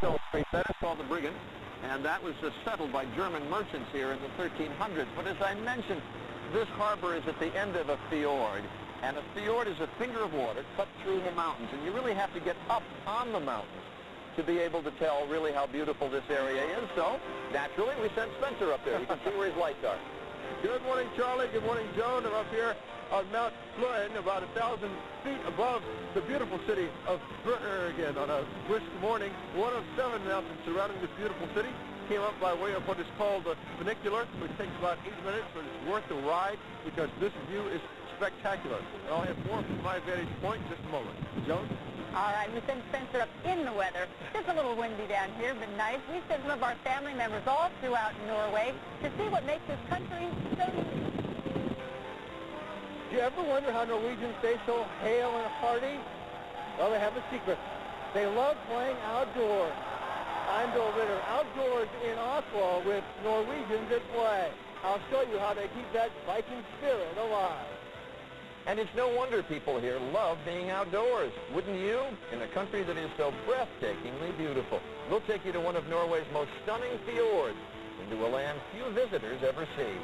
So Venice saw the brigand, and that was settled by German merchants here in the 1300s. But as I mentioned, this harbor is at the end of a fjord, and a fjord is a finger of water cut through the mountains, and you really have to get up on the mountains to be able to tell really how beautiful this area is. So, naturally, we sent Spencer up there. You can see where his lights are. Good morning, Charlie. Good morning, Joan. I'm up here on Mount Fluen, about 1,000 feet above the beautiful city of Bergen on a brisk morning. One of 7 mountains surrounding this beautiful city came up by way of what is called the funicular, which takes about 8 minutes, but it's worth the ride because this view is spectacular. And I'll have more from my vantage point in just a moment. Joan? All right, we sent Spencer up in the weather. Just a little windy down here, but nice. We sent some of our family members all throughout Norway to see what makes this country so unique. Do you ever wonder how Norwegians stay so hale and hearty? Well, they have a secret. They love playing outdoors. I'm Bill Ritter, outdoors in Oslo with Norwegians at play. I'll show you how they keep that Viking spirit alive. And it's no wonder people here love being outdoors, wouldn't you? In a country that is so breathtakingly beautiful. We'll take you to one of Norway's most stunning fjords, into a land few visitors ever see.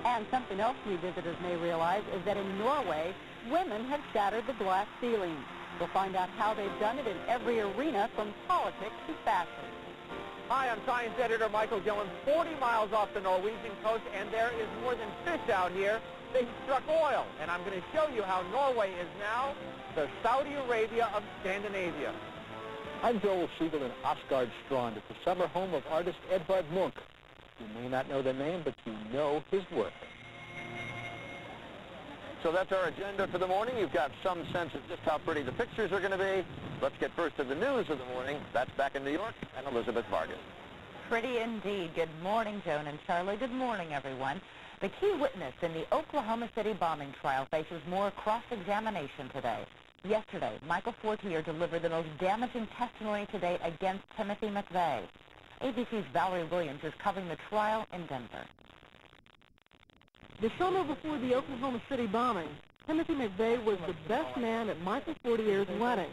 And something else few visitors may realize is that in Norway, women have shattered the glass ceiling. We'll find out how they've done it in every arena, from politics to fashion. Hi, I'm science editor Michael Gillen, 40 miles off the Norwegian coast, and there is more than fish out here. They struck oil, and I'm going to show you how Norway is now the Saudi Arabia of Scandinavia. I'm Joel Siegel in Åsgårdstrand. It's the summer home of artist Edvard Munch. You may not know the name, but you know his work. So that's our agenda for the morning. You've got some sense of just how pretty the pictures are going to be. Let's get first to the news of the morning. That's back in New York, and Elizabeth Vargas. Pretty indeed. Good morning, Joan and Charlie. Good morning, everyone. The key witness in the Oklahoma City bombing trial faces more cross-examination today. Yesterday, Michael Fortier delivered the most damaging testimony to date against Timothy McVeigh. ABC's Valerie Williams is covering the trial in Denver. The summer before the Oklahoma City bombing, Timothy McVeigh was the best man at Michael Fortier's wedding.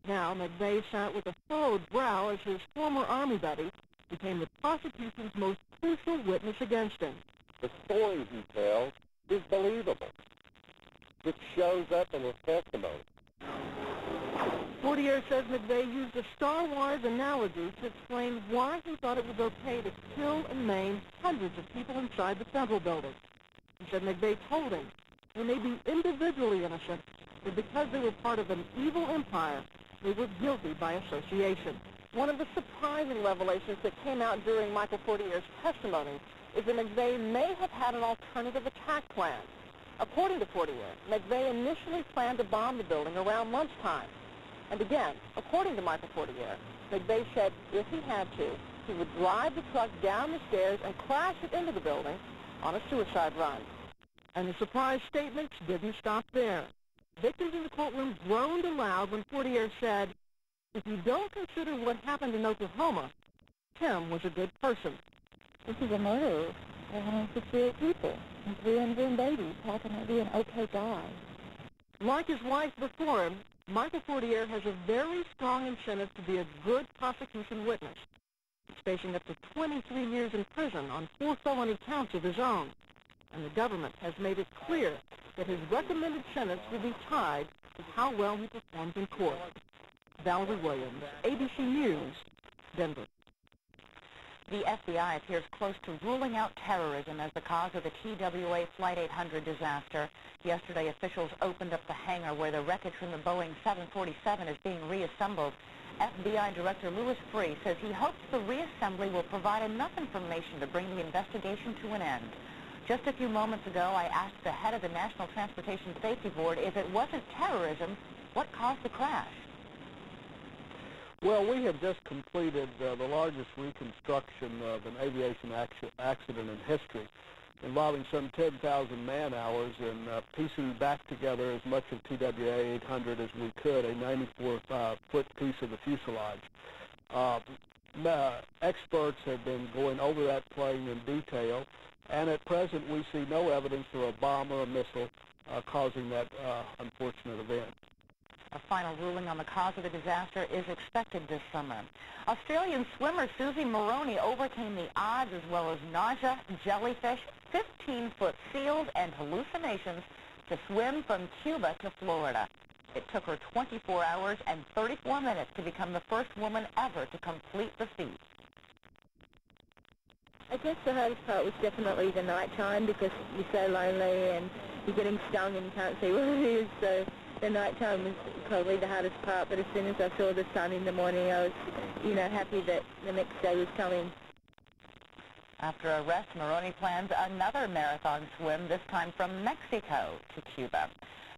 Now, McVeigh sat with a furrowed brow as his former Army buddy became the prosecution's most crucial witness against him. The story he tells is believable. It shows up in his testimony. Fortier says McVeigh used a Star Wars analogy to explain why he thought it was okay to kill and maim hundreds of people inside the Federal building. He said McVeigh told him they may be individually innocent, but because they were part of an evil empire, they were guilty by association. One of the surprising revelations that came out during Michael Fortier's testimony is that McVeigh may have had an alternative attack plan. According to Fortier, McVeigh initially planned to bomb the building around lunchtime. And again, according to Michael Fortier, McVeigh said if he had to, he would drive the truck down the stairs and crash it into the building on a suicide run. And the surprise statements didn't stop there. Victims in the courtroom groaned aloud when Fortier said, if you don't consider what happened in Oklahoma, Tim was a good person. This is a murder of 168 people and 3 unborn babies. How can I be an okay guy? Like his wife before him, Michael Fortier has a very strong incentive to be a good prosecution witness. He's facing up to 23 years in prison on 4 felony counts of his own. And the government has made it clear that his recommended sentence will be tied to how well he performs in court. Valerie Williams, ABC News, Denver. The FBI appears close to ruling out terrorism as the cause of the TWA Flight 800 disaster. Yesterday, officials opened up the hangar where the wreckage from the Boeing 747 is being reassembled. FBI Director Louis Freeh says he hopes the reassembly will provide enough information to bring the investigation to an end. Just a few moments ago, I asked the head of the National Transportation Safety Board if it wasn't terrorism, what caused the crash? Well, we have just completed the largest reconstruction of an aviation accident in history, involving some 10,000 man-hours in piecing back together as much of TWA 800 as we could, a 94-foot piece of the fuselage. Experts have been going over that plane in detail, and at present we see no evidence of a bomb or a missile causing that unfortunate event. A final ruling on the cause of the disaster is expected this summer. Australian swimmer Susie Moroney overcame the odds as well as nausea, jellyfish, 15-foot seals, and hallucinations to swim from Cuba to Florida. It took her 24 hours and 34 minutes to become the first woman ever to complete the feat. I guess the hardest part was definitely the night time because you're so lonely and you're getting stung and you can't see what it is. So the night time was probably the hardest part. But as soon as I saw the sun in the morning, I was, happy that the next day was coming. After a rest, Moroney plans another marathon swim, this time from Mexico to Cuba.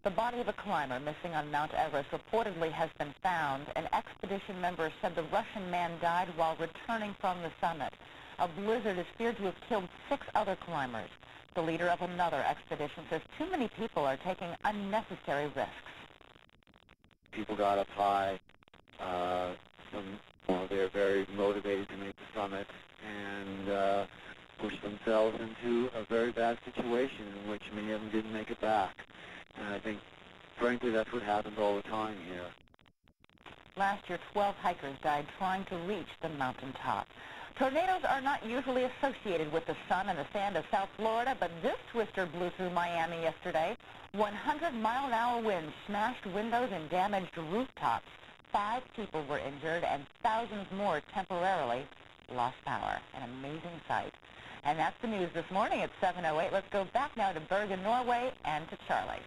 The body of a climber missing on Mount Everest reportedly has been found. An expedition member said the Russian man died while returning from the summit. A blizzard is feared to have killed 6 other climbers. The leader of another expedition says too many people are taking unnecessary risks. People got up high. They're very motivated to make the summit and pushed themselves into a very bad situation in which many of them didn't make it back. And I think, frankly, that's what happens all the time here. Last year, 12 hikers died trying to reach the mountaintop. Tornadoes are not usually associated with the sun and the sand of South Florida, but this twister blew through Miami yesterday. 100-mile-an-hour winds smashed windows and damaged rooftops. 5 people were injured and thousands more temporarily lost power. An amazing sight. And that's the news this morning at 7:08. Let's go back now to Bergen, Norway, and to Charlie.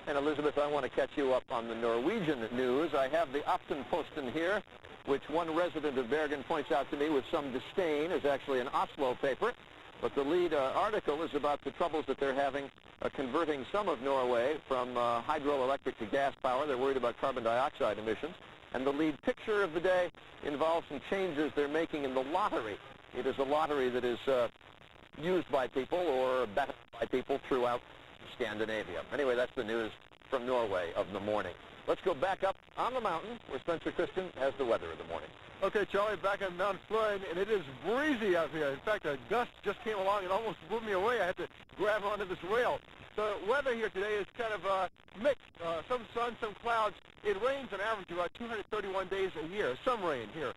And Elizabeth, I want to catch you up on the Norwegian news. I have the Aftenposten here, which one resident of Bergen points out to me with some disdain is actually an Oslo paper. But the lead article is about the troubles that they're having converting some of Norway from hydroelectric to gas power. They're worried about carbon dioxide emissions. And the lead picture of the day involves some changes they're making in the lottery. It is a lottery that is used by people or bet by people throughout Scandinavia. Anyway, that's the news from Norway of the morning. Let's go back up on the mountain where Spencer Christian has the weather of the morning. Okay, Charlie, back on Mount Floyd, and it is breezy out here. In fact, a gust just came along and almost blew me away. I had to grab onto this rail. The weather here today is kind of mixed. Some sun, some clouds. It rains on average about 231 days a year. Some rain here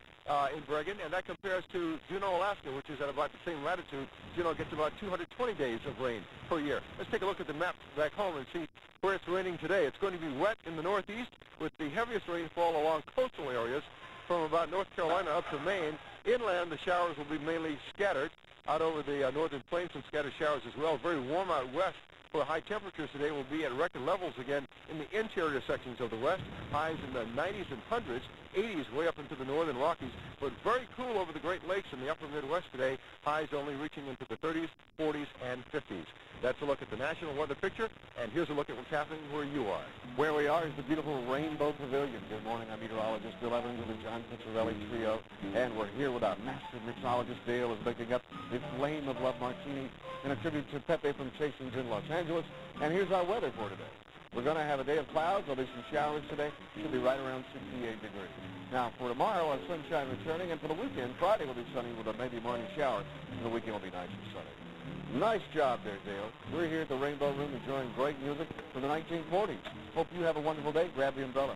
in Bergen, and that compares to Juneau, Alaska, which is at about the same latitude. Juneau gets about 220 days of rain per year. Let's take a look at the map back home and see where it's raining today. It's going to be wet in the northeast with the heaviest rainfall along coastal areas from about North Carolina up to Maine. Inland, the showers will be mainly scattered out over the northern plains, and scattered showers as well. Very warm out west, where high temperatures today will be at record levels again in the interior sections of the west. Highs in the 90s and 100s, 80s way up into the northern Rockies, but very cool over the Great Lakes in the upper Midwest today. Highs only reaching into the 30s, 40s, and 50s. That's a look at the national weather picture, and here's a look at what's happening where you are. Where we are is the beautiful Rainbow Pavilion. Good morning, I'm meteorologist Bill Evans of the John Picciarelli Trio, and we're here with our master mixologist. Dale is making up the Flame of Love Martini in a tribute to Pepe from Chasins in Los Angeles. And here's our weather for today. We're going to have a day of clouds. There'll be some showers today. Should be right around 68 degrees. Now, for tomorrow, our sunshine returning, and for the weekend, Friday will be sunny with a maybe morning shower, and the weekend will be nice and sunny. Nice job there, Dale. We're here at the Rainbow Room enjoying great music from the 1940s. Hope you have a wonderful day. Grab the umbrella.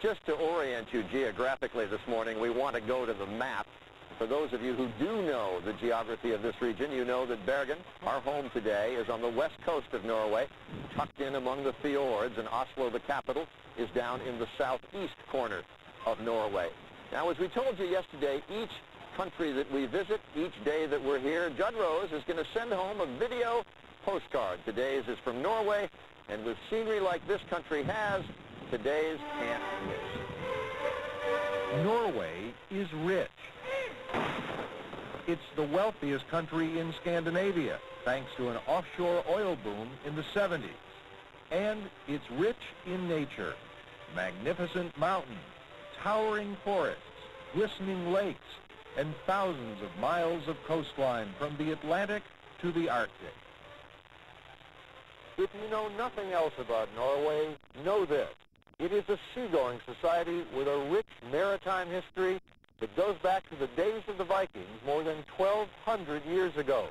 Just to orient you geographically this morning, we want to go to the map. For those of you who do know the geography of this region, you know that Bergen, our home today, is on the west coast of Norway, tucked in among the fjords, and Oslo, the capital, is down in the southeast corner of Norway. Now, as we told you yesterday, each country that we visit, each day that we're here, Judd Rose is going to send home a video postcard. Today's is from Norway, and with scenery like this country has, today's can't miss. Norway is rich. It's the wealthiest country in Scandinavia, thanks to an offshore oil boom in the 70s. And it's rich in nature. Magnificent mountains, towering forests, glistening lakes, and thousands of miles of coastline from the Atlantic to the Arctic. If you know nothing else about Norway, know this. It is a seagoing society with a rich maritime history that goes back to the days of the Vikings more than 1,200 years ago.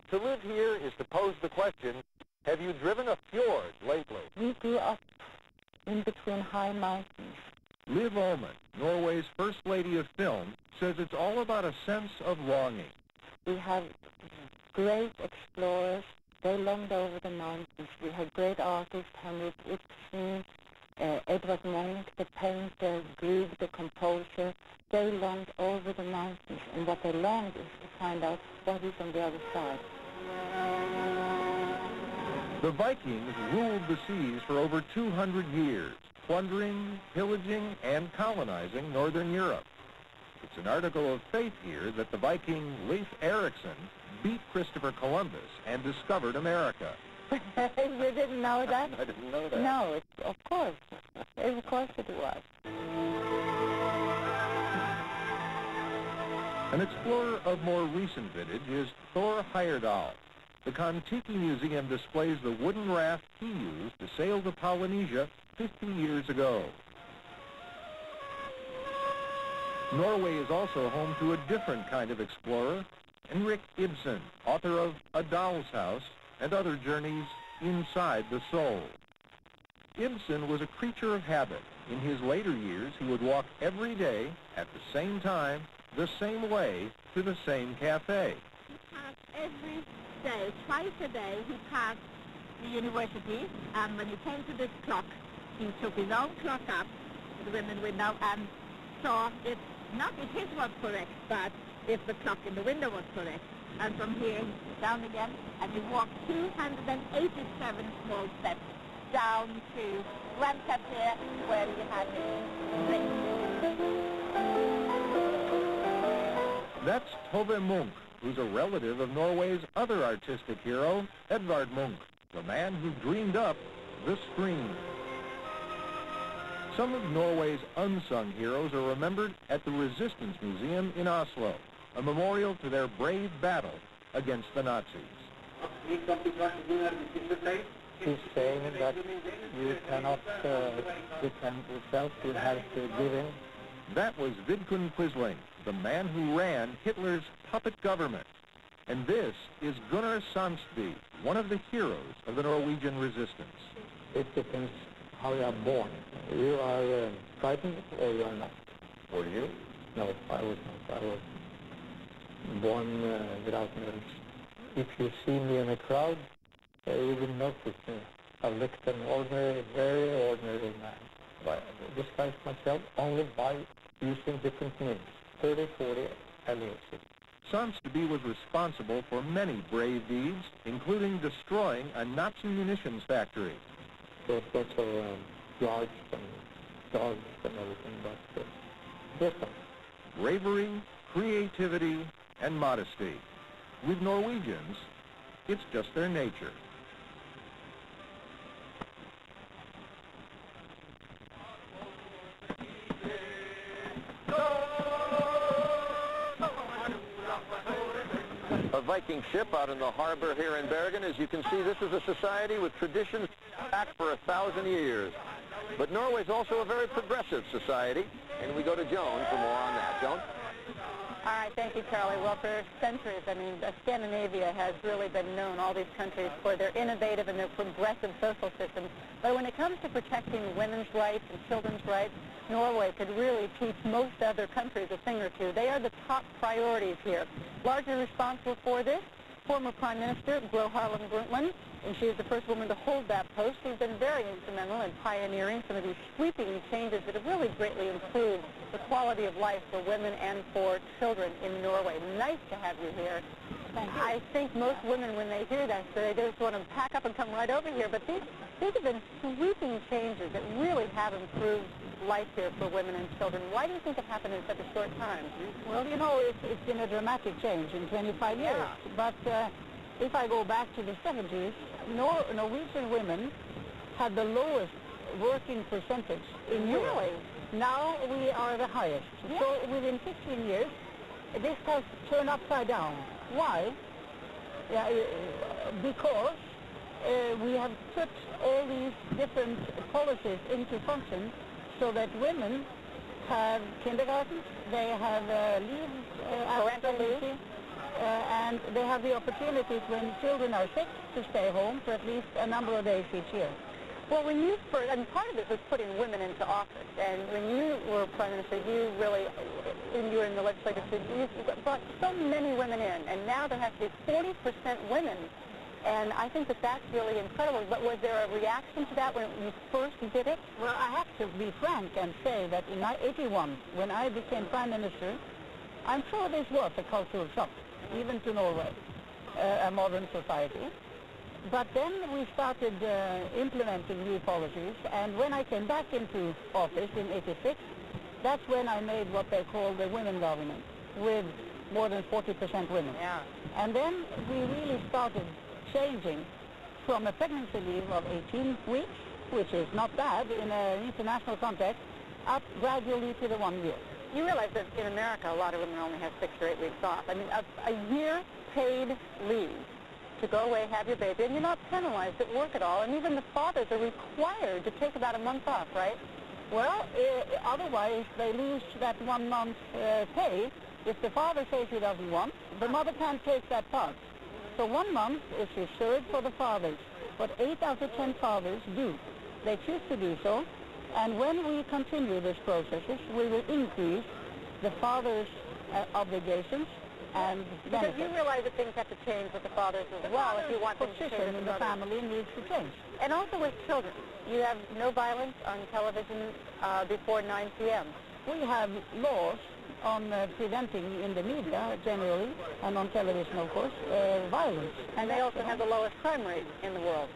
To live here is to pose the question, Have you driven a fjord lately? We grew up in between high mountains. Liv Ullmann, Norway's First Lady of Film, says it's all about a sense of longing. We have great explorers. They longed over the mountains. We had great artists, Henrik Ibsen, Edvard Munch, the painter, Grieg, the composer. They longed over the mountains, and what they longed is to find out what is on the other side. The Vikings ruled the seas for over 200 years, plundering, pillaging, and colonizing northern Europe. It's an article of faith here that the Viking Leif Erikson beat Christopher Columbus and discovered America. You didn't know that? I didn't know that. No, of course. Of course it was. An explorer of more recent vintage is Thor Heyerdahl. The Kon-Tiki Museum displays the wooden raft he used to sail to Polynesia 50 years ago. Norway is also home to a different kind of explorer, Henrik Ibsen, author of A Doll's House and other journeys inside the soul. Ibsen was a creature of habit. In his later years, he would walk every day at the same time, the same way, to the same cafe. He passed every day, twice a day, he passed the university, and when he came to this clock, he took his own clock up to the women window and saw if, not if his was correct, but if the clock in the window was correct. And from here, he sat down again, and he walked 287 small steps down to Grand Café, where he had his drink. That's Tove Munch, who's a relative of Norway's other artistic hero, Edvard Munch, the man who dreamed up the screen. Some of Norway's unsung heroes are remembered at the Resistance Museum in Oslo, a memorial to their brave battle against the Nazis. He's saying that you cannot defend yourself, you have to give in. That was Vidkun Quisling, the man who ran Hitler's puppet government. And this is Gunnar Sandby, one of the heroes of the Norwegian resistance. It depends how you are born. You are frightened or you are not. Were you? No, I was not. I was born without nerves. If you see me in a crowd, you will notice me. I looked an ordinary, very ordinary man. I disguised myself only by using different names, 30, 40 aliases. Sandby was responsible for many brave deeds, including destroying a Nazi munitions factory. There was lots of yards and dogs and everything, but different. Bravery, creativity, and modesty. With Norwegians, it's just their nature. A Viking ship out in the harbor here in Bergen. As you can see, this is a society with traditions back for 1,000 years. But Norway's also a very progressive society, and we go to Joan for more on that. Joan? All right, thank you, Charlie. Well, for centuries, Scandinavia has really been known, all these countries, for their innovative and their progressive social systems. But when it comes to protecting women's rights and children's rights, Norway could really teach most other countries a thing or two. They are the top priorities here. Largely responsible for this, former Prime Minister Gro Harlem Brundtland, and she is the first woman to hold that post. She's been very instrumental in pioneering some of these sweeping changes that have really greatly improved the quality of life for women and for children in Norway. Nice to have you here. I think most women, when they hear that, they just want to pack up and come right over here. But these have been sweeping changes that really have improved life here for women and children. Why do you think it happened in such a short time? Well, you know, it's been a dramatic change in 25 years. Yeah. But if I go back to the 70s, Norwegian women had the lowest working percentage in Europe. Really? Now we are the highest. Yeah. So within 15 years, this has turned upside down. Why? Yeah, because we have put all these different policies into function so that women have kindergarten, they have leave, parental leave, and they have the opportunities when children are sick to stay home for at least a number of days each year. Well, when you first, and part of it was putting women into office, and when you were Prime Minister, you really, when you were in the legislature, you brought so many women in, and now there has to be 40% women, and I think that that's really incredible. But was there a reaction to that when you first did it? Well, I have to be frank and say that in 1981, when I became Prime Minister, I'm sure this was a cultural shock, even to Norway, a modern society. But then we started implementing new policies, and when I came back into office in '86, that's when I made what they call the women government, with more than 40% women. Yeah. And then we really started changing from a pregnancy leave of 18 weeks, which is not bad in an international context, up gradually to the 1 year. You realize that in America, a lot of women only have 6 or 8 weeks off. I mean, a year paid leave to go away, have your baby, and you're not penalized at work at all, and even the fathers are required to take about a month off, right? Well, otherwise they lose that 1 month pay. If the father says he doesn't want, the mother can't take that part. So 1 month is reserved for the fathers, but 8 out of 10 fathers do. They choose to do so, and when we continue these processes, we will increase the father's obligations and benefits. Because you realize that things have to change with the fathers as well if you want things to change. Position in the family needs to change. And also with children. You have no violence on television before 9 p.m. We have laws on preventing in the media generally, and on television of course, violence. And they also have the lowest crime rate in the world.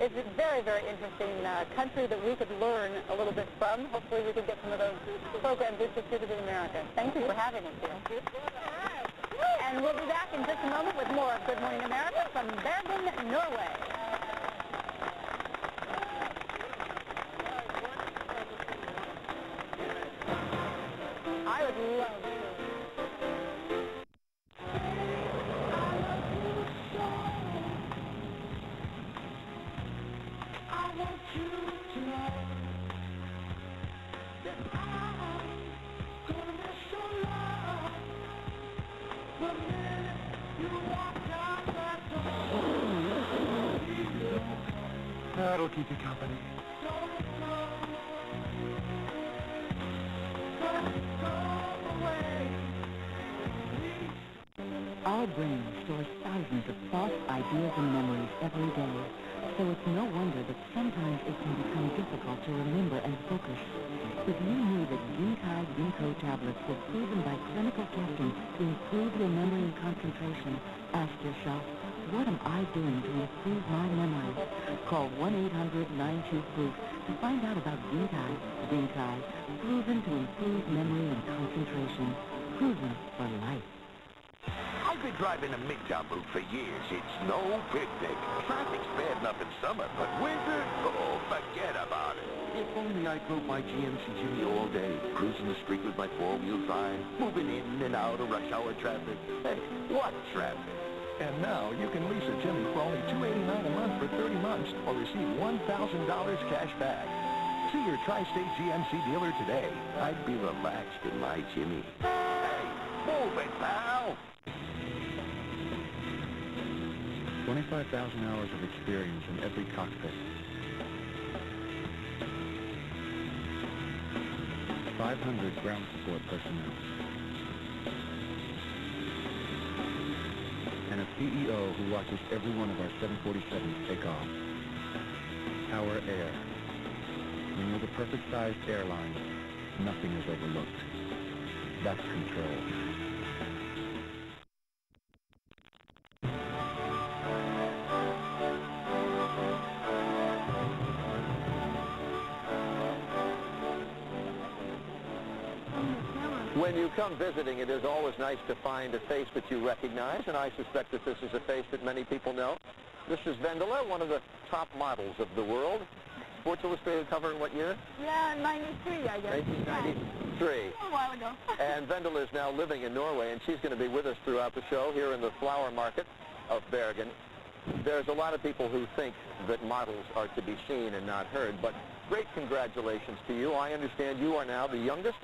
It's a very, very interesting country that we could learn a little bit from. Hopefully we could get some of those programs instituted in America. Thank you for having us here. And we'll be back in just a moment with more of Good Morning America from Bergen, Norway. I would love to. That'll keep you company. Our brain stores thousands of thoughts, ideas, and memories every day. So it's no wonder that sometimes it can become difficult to remember and focus. If you knew that Ginkai Ginkgo tablets were proven by clinical testing to improve your memory and concentration, ask yourself, what am I doing to improve my memory? Call 1-800-92-PROOF to find out about Ginkai. Ginkai, proven to improve memory and concentration. Proven for life. I've been driving a Midtown route for years. It's no picnic. Traffic's bad enough in summer, but winter? Oh, forget about it. If only I drove my GMC Jimmy all day, cruising the street with my four-wheel drive, moving in and out of rush hour traffic. Hey, what traffic? And now you can lease a Jimmy for only $289 a month for 30 months or receive $1,000 cash back. See your Tri-State GMC dealer today. I'd be relaxed in my Jimmy. Hey, move it, pal! 25,000 hours of experience in every cockpit. 500 ground support personnel. And a CEO who watches every one of our 747s take off. Our Air. When you're the perfect-sized airline, nothing is overlooked. That's control. When you come visiting, it is always nice to find a face that you recognize, and I suspect that this is a face that many people know. This is Vendela, one of the top models of the world. Sports Illustrated cover in what year? Yeah, 93, I guess. 1993. A while ago. And Vendela is now living in Norway, and she's going to be with us throughout the show here in the flower market of Bergen. There's a lot of people who think that models are to be seen and not heard, but great congratulations to you. I understand you are now the youngest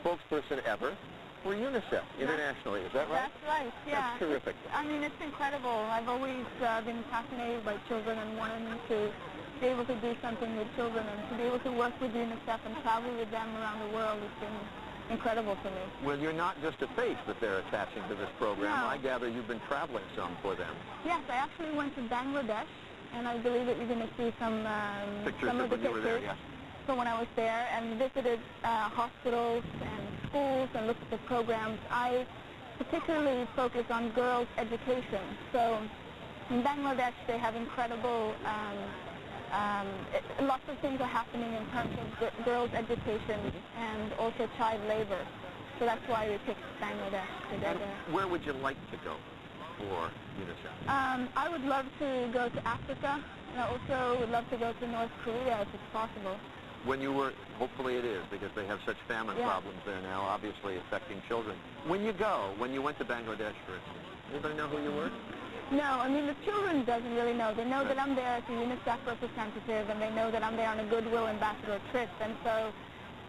spokesperson ever for UNICEF internationally. Is that right? That's right, yeah. That's terrific. I mean, it's incredible. I've always been fascinated by children and wanted to be able to do something with children and to be able to work with UNICEF and travel with them around the world. It's been incredible for me. Well, you're not just a face that they're attaching to this program. No. I gather you've been traveling some for them. Yes, I actually went to Bangladesh, and I believe that you're going to see some Pictures of of the when you were there, pictures. yes. So when I was there and visited hospitals and schools and looked at the programs, I particularly focus on girls' education. So in Bangladesh, they have incredible, lots of things are happening in terms of girls' education and also child labor. So that's why we picked Bangladesh to go there. Where would you like to go for UNICEF? I would love to go to Africa, and I also would love to go to North Korea if it's possible. When you were, hopefully it is, because they have such famine problems there now, obviously affecting children. When you went to Bangladesh, for instance, anybody know who you were? No, I mean, the children doesn't really know. They know that I'm there as a UNICEF representative, and they know that I'm there on a Goodwill Ambassador trip, and so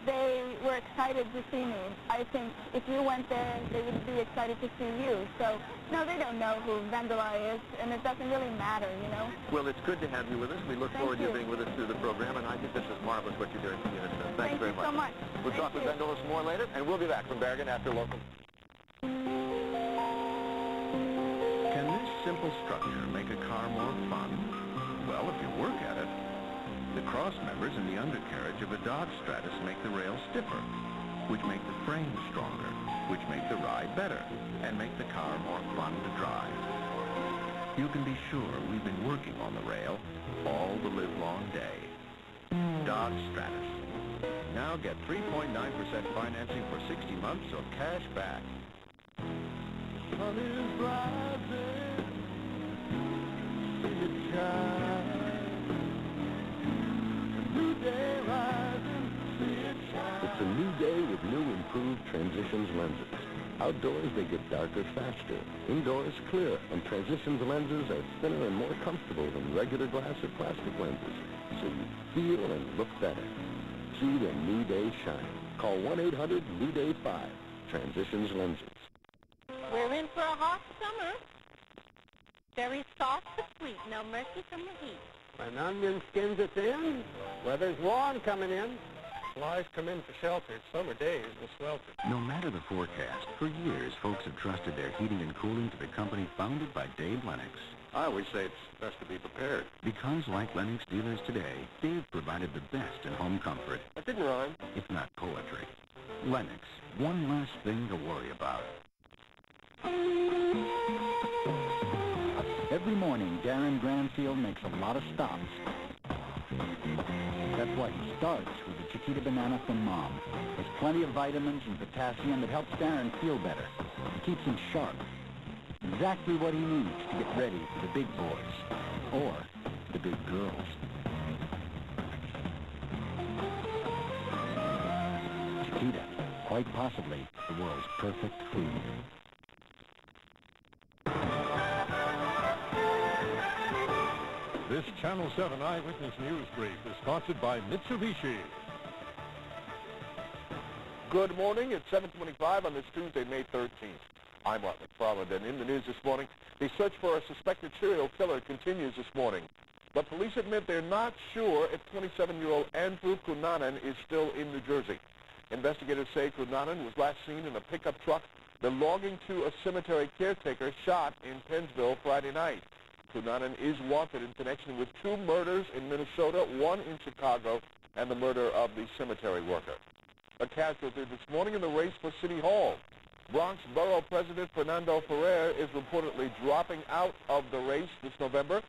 they were excited to see me. I think if you went there, they would be excited to see you. So, no, they don't know who Vendela is, and it doesn't really matter, you know? Well, it's good to have you with us. We look forward to you being with us through the program, and I think this is marvelous what you're doing for UNICEF. Thanks very much. Thank you so much. We'll talk with Vendela some more later, and we'll be back from Bergen after local. Can this simple structure make a car more fun? Well, if you work at it. The cross members in the undercarriage of a Dodge Stratus make the rails stiffer, which make the frame stronger, which make the ride better, and make the car more fun to drive. You can be sure we've been working on the rail all the livelong day. Dodge Stratus. Now get 3.9% financing for 60 months or cash back. Sun is rising, it's shine. It's a new day with new improved Transitions lenses. Outdoors, they get darker faster. Indoors, clear. And Transitions lenses are thinner and more comfortable than regular glass or plastic lenses. So you feel and look better. See the new day shine. Call 1-800-NEW-DAY-5. Transitions lenses. We're in for a hot summer. Very soft but sweet. No mercy from the heat. When onion skins are thin, weather's warm coming in. Flies come in for shelter. Summer days will swelter. No matter the forecast, for years folks have trusted their heating and cooling to the company founded by Dave Lennox. I always say it's best to be prepared. Because like Lennox dealers today, Dave provided the best in home comfort. That didn't rhyme. If not poetry. Lennox, one less thing to worry about. Every morning, Darren Granfield makes a lot of stops. That's why he starts with the Chiquita banana from Mom. There's plenty of vitamins and potassium that helps Darren feel better. It keeps him sharp. Exactly what he needs to get ready for the big boys. Or the big girls. Chiquita, quite possibly the world's perfect food. This Channel 7 Eyewitness News Brief is sponsored by Mitsubishi. Good morning. It's 7:25 on this Tuesday, May 13th. I'm Art McFarland, and in the news this morning, the search for a suspected serial killer continues this morning. But police admit they're not sure if 27-year-old Andrew Cunanan is still in New Jersey. Investigators say Cunanan was last seen in a pickup truck belonging to a cemetery caretaker shot in Pennsville Friday night. Cunanan is wanted in connection with 2 murders in Minnesota, 1 in Chicago, and the murder of the cemetery worker. A casualty this morning in the race for City Hall. Bronx Borough President Fernando Ferrer is reportedly dropping out of the race this November.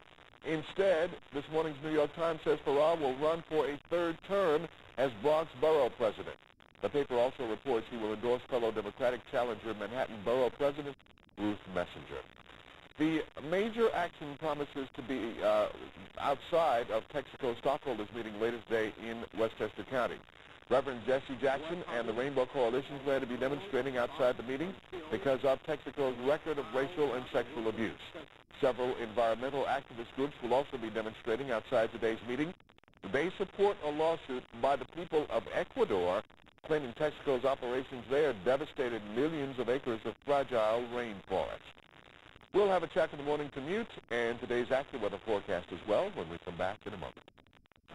Instead, this morning's New York Times says Ferrer will run for a 3rd term as Bronx Borough President. The paper also reports he will endorse fellow Democratic challenger Manhattan Borough President Ruth Messenger. The major action promises to be outside of Texaco stockholders meeting later today in Westchester County. Reverend Jesse Jackson and the Rainbow Coalition plan to be demonstrating outside the meeting because of Texaco's record of racial and sexual abuse. Several environmental activist groups will also be demonstrating outside today's meeting. They support a lawsuit by the people of Ecuador claiming Texaco's operations there devastated millions of acres of fragile rainforest. We'll have a check in the morning commute and today's AccuWeather forecast as well when we come back in a moment.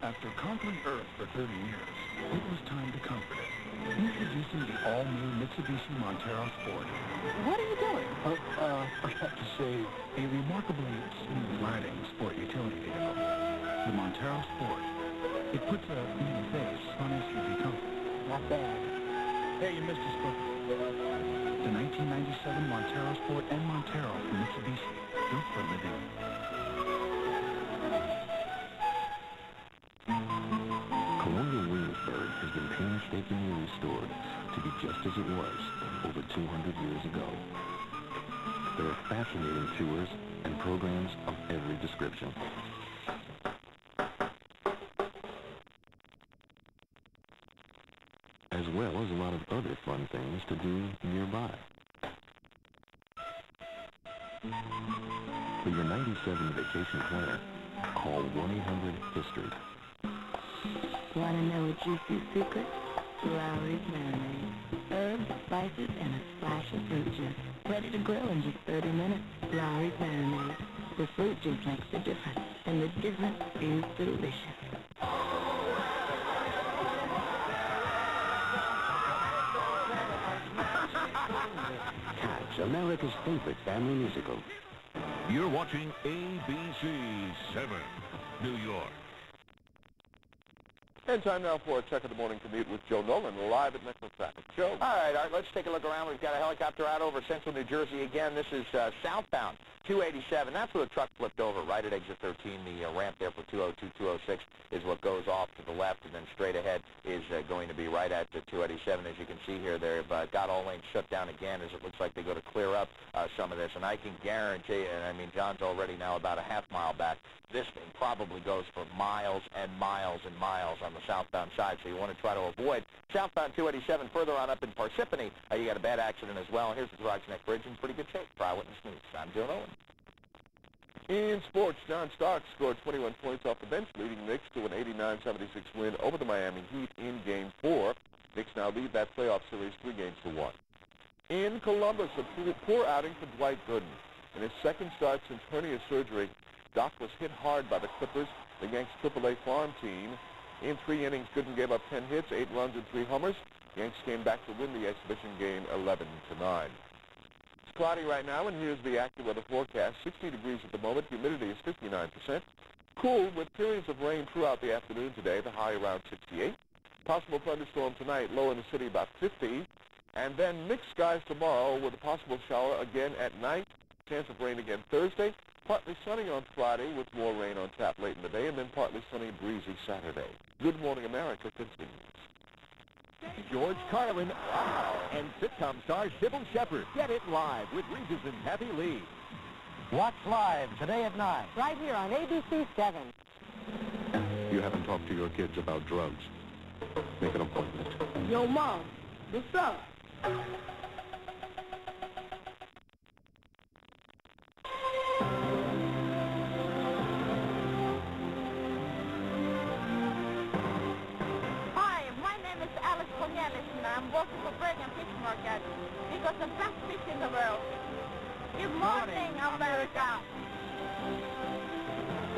After conquering Earth for 30 years, it was time to comfort it. Introducing the all-new Mitsubishi Montero Sport. What are you doing? Forgot to say, a remarkably smooth-riding sport utility vehicle. The Montero Sport. It puts a new face on SUV comfort. Not bad. Hey, you missed a sport. The 1997 Montero Sport and Montero from Mitsubishi. Built for living. Colonial Williamsburg has been painstakingly restored to be just as it was over 200 years ago. There are fascinating tours and programs of every description. As well as a lot of other fun things to do nearby. For your 97 vacation planner, call 1-800-HISTORY. Want to know a juicy secret? Lowry's marinade. Herbs, spices, and a splash of fruit juice. Ready to grill in just 30 minutes. Lowry's marinade. The fruit juice makes the difference, and the difference is delicious. Cats, America's favorite family musical. You're watching ABC 7, New York. And time now for a check of the morning commute with Joe Nolan, live at Metro Traffic. Joe. All right, Art, let's take a look around. We've got a helicopter out over central New Jersey again. This is southbound 287. That's where the truck flipped over, right at exit 13. The ramp there for 202, 206 is what goes off to the left, and then straight ahead is going to be right at the 287. As you can see here, they've got all lanes shut down again as it looks like they go to clear up some of this. And I can guarantee, and I mean, John's already now about a half mile back, this thing probably goes for miles and miles and miles on the southbound side, so you want to try to avoid southbound 287 further on up in Parsippany. You got a bad accident as well. Here's the Throgs Neck Bridge in pretty good shape. For Eyewitness News, I'm Joe Nolan. In sports, John Starks scored 21 points off the bench, leading Knicks to an 89-76 win over the Miami Heat in Game 4. Knicks now lead that playoff series 3-1. In Columbus, a poor outing for Dwight Gooden. In his second start since hernia surgery, Doc was hit hard by the Clippers, the Yanks' AAA farm team. In 3 innings, Gooden gave up 10 hits, 8 runs, and 3 homers. Yanks came back to win the exhibition game 11-9. It's cloudy right now, and here's the AccuWeather forecast. 60 degrees at the moment. Humidity is 59%. Cool with periods of rain throughout the afternoon today, the high around 68. Possible thunderstorm tonight, low in the city about 50. And then mixed skies tomorrow with a possible shower again at night. Chance of rain again Thursday. Partly sunny on Friday with more rain on tap late in the day, and then partly sunny and breezy Saturday. Good Morning America continues. George Carlin and sitcom star Sybil Shepherd. Get it live with Regis and Kathy Lee. Watch live today at 9. Right here on ABC 7. You haven't talked to your kids about drugs. Make an appointment. Yo, Mom, what's up? I'm working for Bread and Fish Market because the best fish in the world. Good morning, America.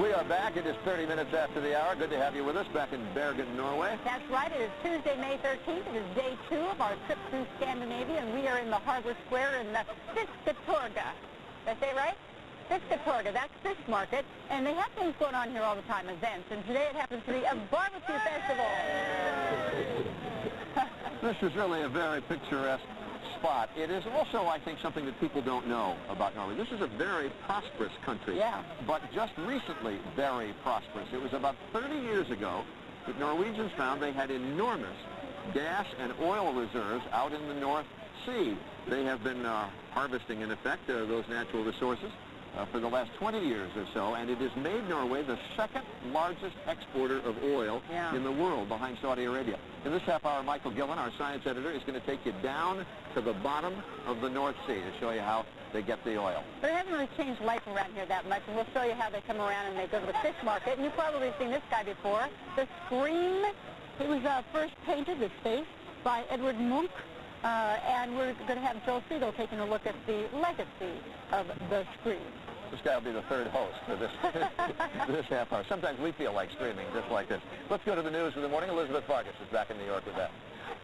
We are back. It is 30 minutes after the hour. Good to have you with us back in Bergen, Norway. That's right. It is Tuesday, May 13th. It is day 2 of our trip through Scandinavia, and we are in the harbor square in Fiskatorga. Did I say it right? Fiskatorga. That's Fish Market, and they have things going on here all the time, events, and today it happens to be a barbecue festival. This is really a very picturesque spot. It is also, I think, something that people don't know about Norway. This is a very prosperous country, but just recently very prosperous. It was about 30 years ago that Norwegians found they had enormous gas and oil reserves out in the North Sea. They have been harvesting, in effect, those natural resources for the last 20 years or so, and it has made Norway the second largest exporter of oil in the world, behind Saudi Arabia. In this half hour, Michael Gillen, our science editor, is going to take you down to the bottom of the North Sea to show you how they get the oil. But it hasn't really changed life around here that much, and we'll show you how they come around and they go to the fish market. And you've probably seen this guy before, the Scream. He was first painted, his face by Edward Munch. And we're going to have Joel Siegel taking a look at the legacy of the scream. This guy will be the third host for this, this half hour. Sometimes we feel like screaming just like this. Let's go to the news for the morning. Elizabeth Vargas is back in New York with that.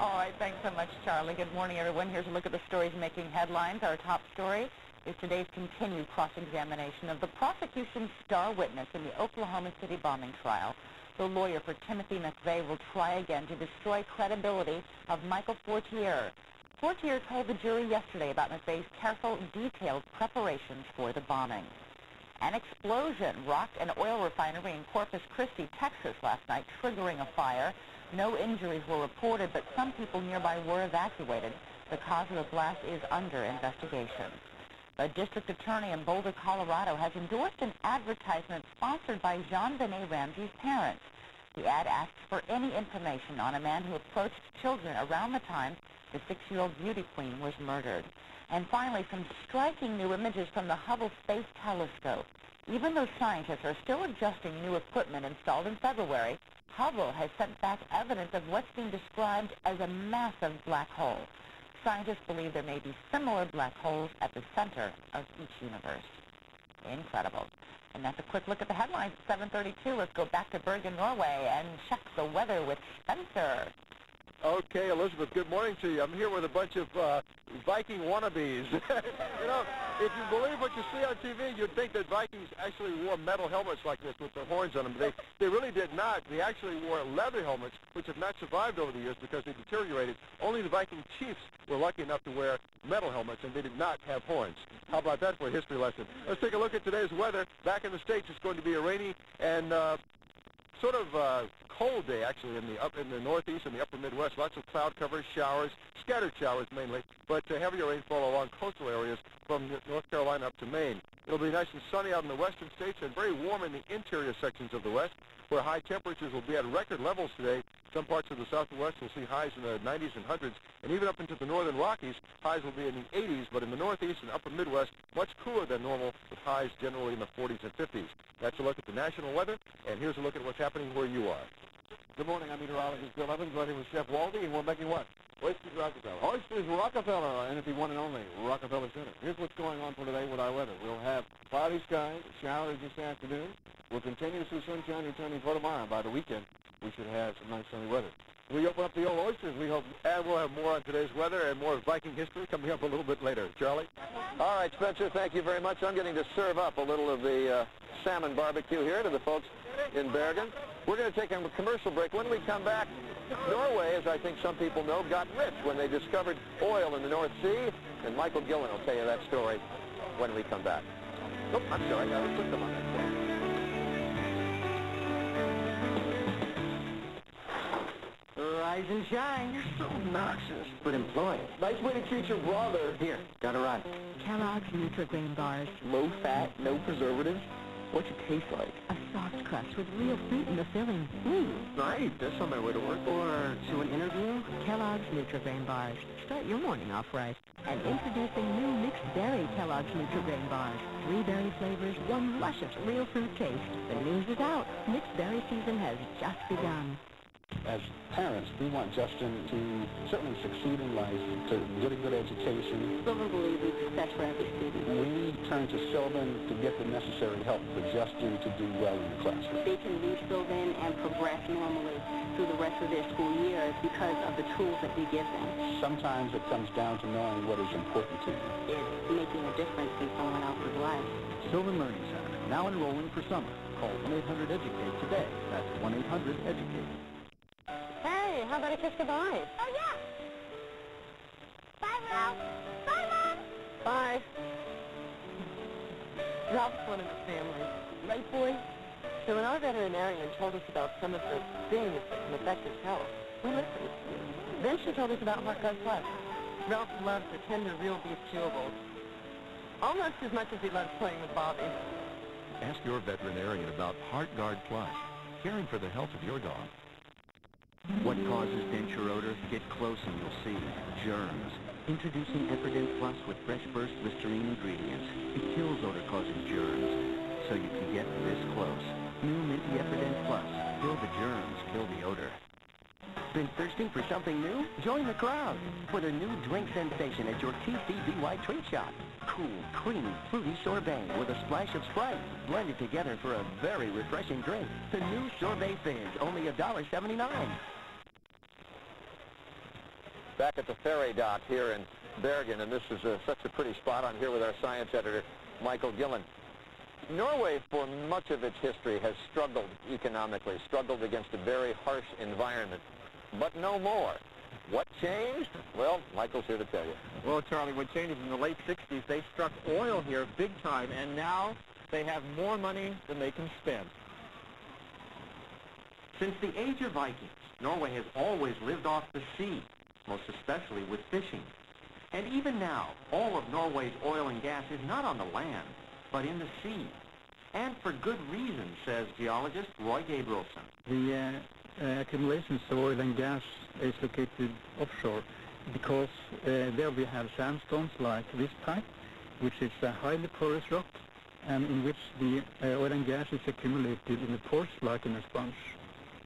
All right, thanks so much, Charlie. Good morning, everyone. Here's a look at the stories making headlines. Our top story is today's continued cross-examination of the prosecution's star witness in the Oklahoma City bombing trial. The lawyer for Timothy McVeigh will try again to destroy credibility of Michael Fortier. Fortier told the jury yesterday about McVeigh's careful, detailed preparations for the bombing. An explosion rocked an oil refinery in Corpus Christi, Texas last night, triggering a fire. No injuries were reported, but some people nearby were evacuated. The cause of the blast is under investigation. The district attorney in Boulder, Colorado, has endorsed an advertisement sponsored by Jean-Benet Ramsey's parents. The ad asks for any information on a man who approached children around the time the 6-year-old beauty queen was murdered. And finally, some striking new images from the Hubble Space Telescope. Even though scientists are still adjusting new equipment installed in February, Hubble has sent back evidence of what's being described as a massive black hole. Scientists believe there may be similar black holes at the center of each universe. Incredible. And that's a quick look at the headlines at 7:32. Let's go back to Bergen, Norway, and check the weather with Spencer. Okay, Elizabeth, good morning to you. I'm here with a bunch of Viking wannabes. You know, if you believe what you see on TV, you'd think that Vikings actually wore metal helmets like this with the horns on them. They really did not. They actually wore leather helmets, which have not survived over the years because they deteriorated. Only the Viking chiefs were lucky enough to wear metal helmets, and they did not have horns. How about that for a history lesson? Let's take a look at today's weather. Back in the States, it's going to be a rainy and sort of cold day, actually, in the northeast and the upper Midwest. Lots of cloud cover, showers, scattered showers mainly, but heavier rainfall along coastal areas from North Carolina up to Maine. It'll be nice and sunny out in the western states and very warm in the interior sections of the west, where high temperatures will be at record levels today. Some parts of the southwest will see highs in the 90s and 100s, and even up into the northern Rockies, highs will be in the 80s, but in the northeast and upper Midwest, much cooler than normal, with highs generally in the 40s and 50s. That's a look at the national weather, and here's a look at what's happening where you are. Good morning, I'm meteorologist Bill Evans, joining with Chef Waldy, and we're making what? Oysters Rockefeller. Oysters Rockefeller, and if you want and only, Rockefeller Center. Here's what's going on for today with our weather. We'll have cloudy skies, showers this afternoon. We'll continue to see sunshine returning for tomorrow. By the weekend, we should have some nice sunny weather. We open up the old oysters, we hope. And we'll have more on today's weather and more Viking history coming up a little bit later. Charlie? All right, Spencer, thank you very much. I'm getting to serve up a little of the salmon barbecue here to the folks in Bergen. We're going to take a commercial break. When we come back, Norway, as I think some people know, got rich when they discovered oil in the North Sea, and Michael Gillen will tell you that story when we come back. Oh, I'm sorry, I got to put them on that story. Rise and shine. You're so obnoxious. But employ it. Nice way to treat your brother. Here, got a run. Kellogg's Nutri-Grain bars. Low fat, no preservatives. What's it taste like? A soft crust with real fruit in the filling. Nice. That's on my way to work. Or to an interview? Kellogg's Nutri-Grain bars. Start your morning off right. And introducing new mixed berry Kellogg's Nutri-Grain bars. 3 berry flavors, 1 luscious real fruit taste. The news is out. Mixed berry season has just begun. As parents, we want Justin to certainly succeed in life, to get a good education. Silver believes in success for every student. We turn to Sylvan to get the necessary help for Justin to do well in the classroom. They can leave Sylvan and progress normally through the rest of their school year because of the tools that we give them. Sometimes it comes down to knowing what is important to you. It's making a difference in someone else's life. Sylvan Learning Center, now enrolling for summer. Call 1-800-EDUCATE today. That's 1-800-EDUCATE. Hey, how about a kiss goodbye? Oh, yeah. Bye, Ralph. Bye, Mom. Bye. Ralph's one of the family. Right, boy? So when our veterinarian told us about some of the things that can affect his health, we listened. Then she told us about Heart Guard Plus. Ralph loves the tender, real beef chewables. Almost as much as he loves playing with Bobby. Ask your veterinarian about Heart Guard Plus, caring for the health of your dog. What causes denture odor? Get close and you'll see. Germs. Introducing Epident Plus with Fresh Burst Listerine ingredients. It kills odor-causing germs, so you can get this close. New Minty Epident Plus. Kill the germs, kill the odor. Been thirsting for something new? Join the crowd for the new drink sensation at your TCBY Treat Shop. Cool, creamy, fruity sorbet with a splash of Sprite, blended together for a very refreshing drink. The new Sorbet Fizz, only $1.79. Back at the ferry dock here in Bergen, and this is such a pretty spot. I'm here with our science editor, Michael Gillen. Norway, for much of its history, has struggled economically, struggled against a very harsh environment, but no more. What changed? Well, Michael's here to tell you. Well, Charlie, what changed in the late 60s, they struck oil here big time, and now they have more money than they can spend. Since the age of Vikings, Norway has always lived off the sea, most especially with fishing. And even now, all of Norway's oil and gas is not on the land, but in the sea. And for good reason, says geologist Roy Gabrielson. The accumulations of oil and gas is located offshore because there we have sandstones like this pipe, which is a highly porous rock, and in which the oil and gas is accumulated in the pores like in a sponge.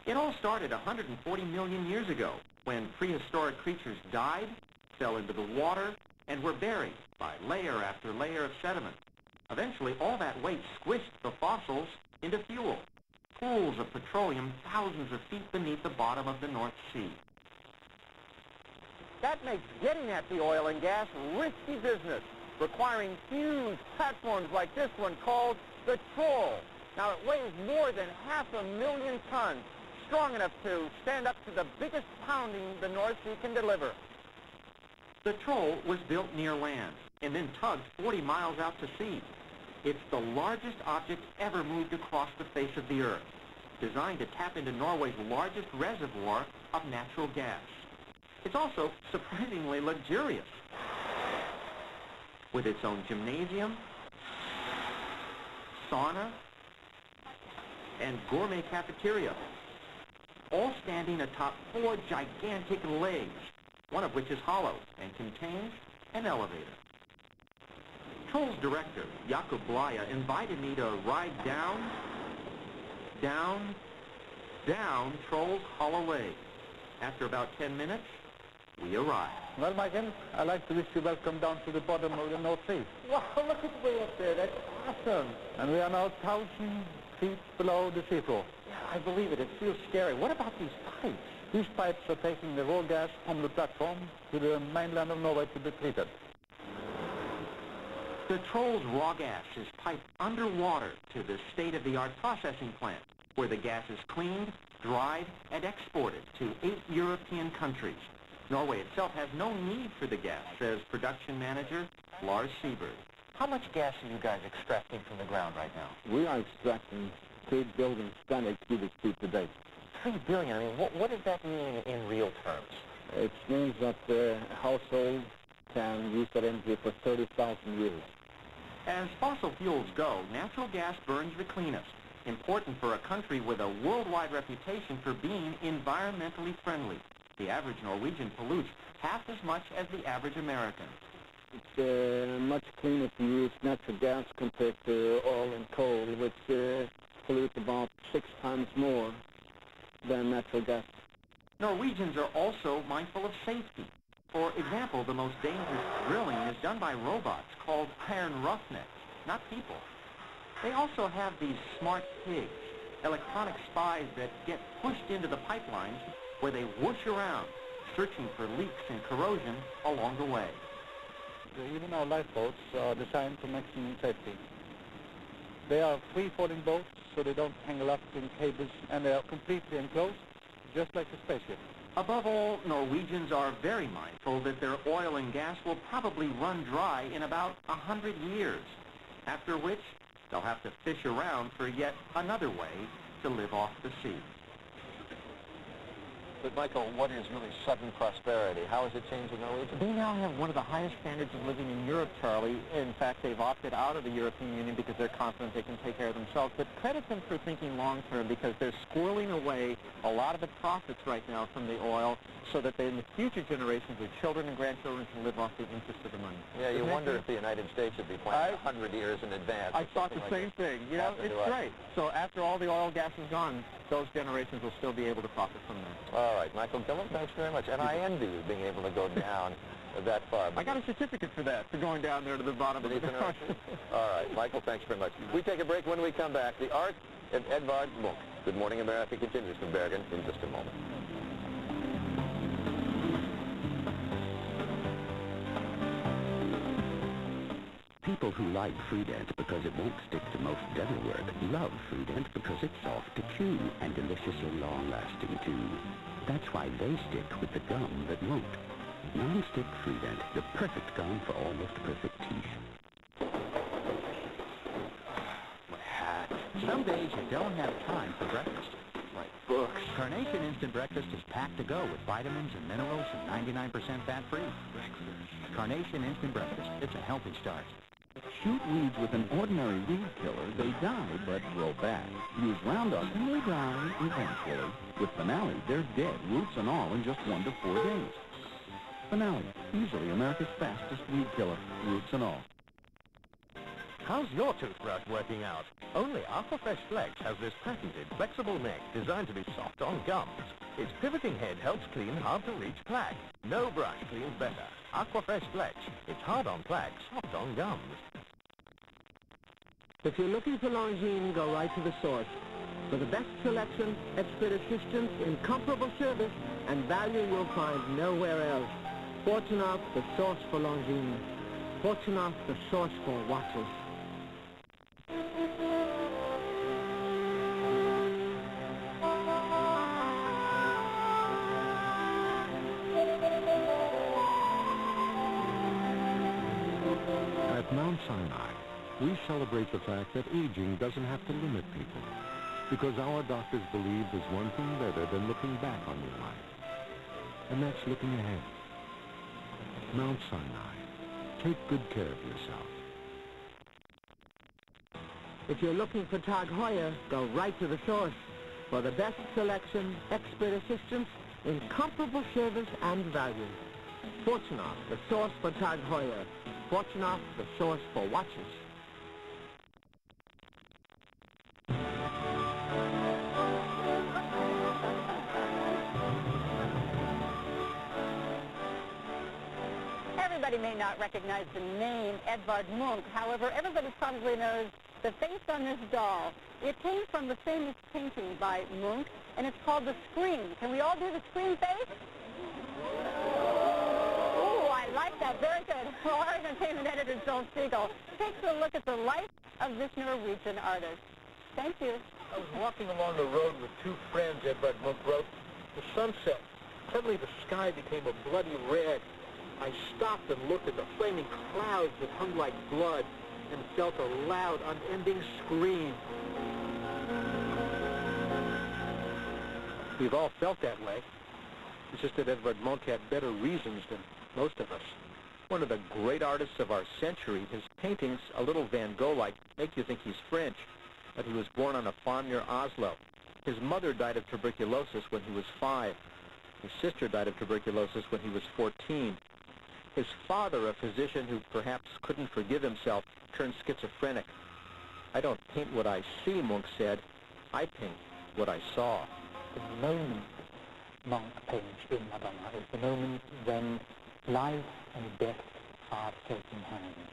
It all started 140 million years ago, when prehistoric creatures died, fell into the water, and were buried by layer after layer of sediment. Eventually, all that weight squished the fossils into fuel, pools of petroleum thousands of feet beneath the bottom of the North Sea. That makes getting at the oil and gas risky business, requiring huge platforms like this one called the Troll. Now, it weighs more than 500,000 tons, strong enough to stand up to the biggest pounding the North Sea can deliver. The Troll was built near land and then tugged 40 miles out to sea. It's the largest object ever moved across the face of the Earth, designed to tap into Norway's largest reservoir of natural gas. It's also surprisingly luxurious, with its own gymnasium, sauna, and gourmet cafeteria, all standing atop 4 gigantic legs, one of which is hollow and contains an elevator. Troll's director, Jakob Blaya, invited me to ride down Troll's hollow leg. After about 10 minutes, we arrived. Well, Michael, I'd like to wish you welcome down to the bottom of the North Sea. Wow, look at the way up there. That's awesome. And we are now 1,000 feet below the seafloor. Yeah, I believe it. It feels scary. What about these pipes? These pipes are taking the raw gas from the platform to the mainland of Norway to be treated. The Troll's raw gas is piped underwater to the state-of-the-art processing plant, where the gas is cleaned, dried, and exported to 8 European countries. Norway itself has no need for the gas, says production manager Lars Seberg. How much gas are you guys extracting from the ground right now? We are extracting 3 billion standard cubic feet a day. 3 billion? I mean, what does that mean in real terms? It means that the household can use that energy for 30,000 years. As fossil fuels go, natural gas burns the cleanest, important for a country with a worldwide reputation for being environmentally friendly. The average Norwegian pollutes half as much as the average American. It's much cleaner to use natural gas compared to oil and coal, which pollute about 6 times more than natural gas. Norwegians are also mindful of safety. For example, the most dangerous drilling is done by robots called iron roughnecks, not people. They also have these smart pigs, electronic spies that get pushed into the pipelines where they whoosh around, searching for leaks and corrosion along the way. Even our lifeboats are designed for maximum safety. They are free-falling boats, so they don't tangle up in cables, and they are completely enclosed, just like a spaceship. Above all, Norwegians are very mindful that their oil and gas will probably run dry in about 100 years, after which they'll have to fish around for yet another way to live off the sea. But, Michael, what is really sudden prosperity? How has it changed the Norwegians? They now have one of the highest standards of living in Europe, Charlie. In fact, they've opted out of the European Union because they're confident they can take care of themselves. But credit them for thinking long-term, because they're squirreling away a lot of the profits right now from the oil so that in the future generations, their children and grandchildren can live off the interest of the money. Yeah, you wonder if the United States would be planning 100 years in advance. I thought the same thing. You know, it's great. So after all the oil gas is gone, those generations will still be able to profit from that. All right, Michael Gillum, thanks very much. And I envy you being able to go down that far. I got a certificate for that, for going down there to the bottom of the ocean. All right, Michael, thanks very much. We take a break. When we come back, the art of Edvard Munch. Good Morning America continues from Bergen in just a moment. People who like Fruident because it won't stick to most dental work love Fruident because it's soft to chew and deliciously long-lasting too. That's why they stick with the gum that won't. Non-stick Fruident, the perfect gum for almost perfect teeth. My hat. Some days you don't have time for breakfast. My books. Carnation Instant Breakfast is packed to go with vitamins and minerals and 99% fat-free. Breakfast. Carnation Instant Breakfast. It's a healthy start. Shoot weeds with an ordinary weed killer, they die but grow back. Use Roundup and they die eventually. With Finale, they're dead, roots and all, in just 1 to 4 days. Finale, easily America's fastest weed killer, roots and all. How's your toothbrush working out? Only Aquafresh Flex has this patented flexible neck designed to be soft on gums. Its pivoting head helps clean hard-to-reach plaque. No brush cleans better. Aquafresh Flex. It's hard on plaque, soft on gums. If you're looking for Longines, go right to the source. For the best selection, expert assistance, incomparable service, and value you'll find nowhere else. Fortunoff, the source for Longines. Fortunoff, the source for watches. At Mount Sinai, we celebrate the fact that aging doesn't have to limit people, because our doctors believe there's one thing better than looking back on your life, and that's looking ahead. Mount Sinai. Take good care of yourself. If you're looking for Tag Heuer, go right to the source. For the best selection, expert assistance, incomparable service, and value. Fortunoff, the source for Tag Heuer. Fortunoff, the source for watches. Everybody may not recognize the name Edvard Munch. However, everybody probably knows the face on this doll. It came from the famous painting by Munch, and it's called The Scream. Can we all do the Scream face? Ooh, I like that. Very good. Well, our entertainment editor, Joel Siegel, takes a look at the life of this Norwegian artist. Thank you. I was walking along the road with two friends, Edvard Munch wrote. The sun set. Suddenly the sky became a bloody red. I stopped and looked at the flaming clouds that hung like blood and felt a loud, unending scream. We've all felt that way. It's just that Edvard Munch had better reasons than most of us. One of the great artists of our century, his paintings, a little Van Gogh-like, make you think he's French, but he was born on a farm near Oslo. His mother died of tuberculosis when he was 5. His sister died of tuberculosis when he was 14. His father, a physician who perhaps couldn't forgive himself, turned schizophrenic. I don't paint what I see, Munch said. I paint what I saw. The moment Munch paints in Madonna is the moment when life and death are taking hands.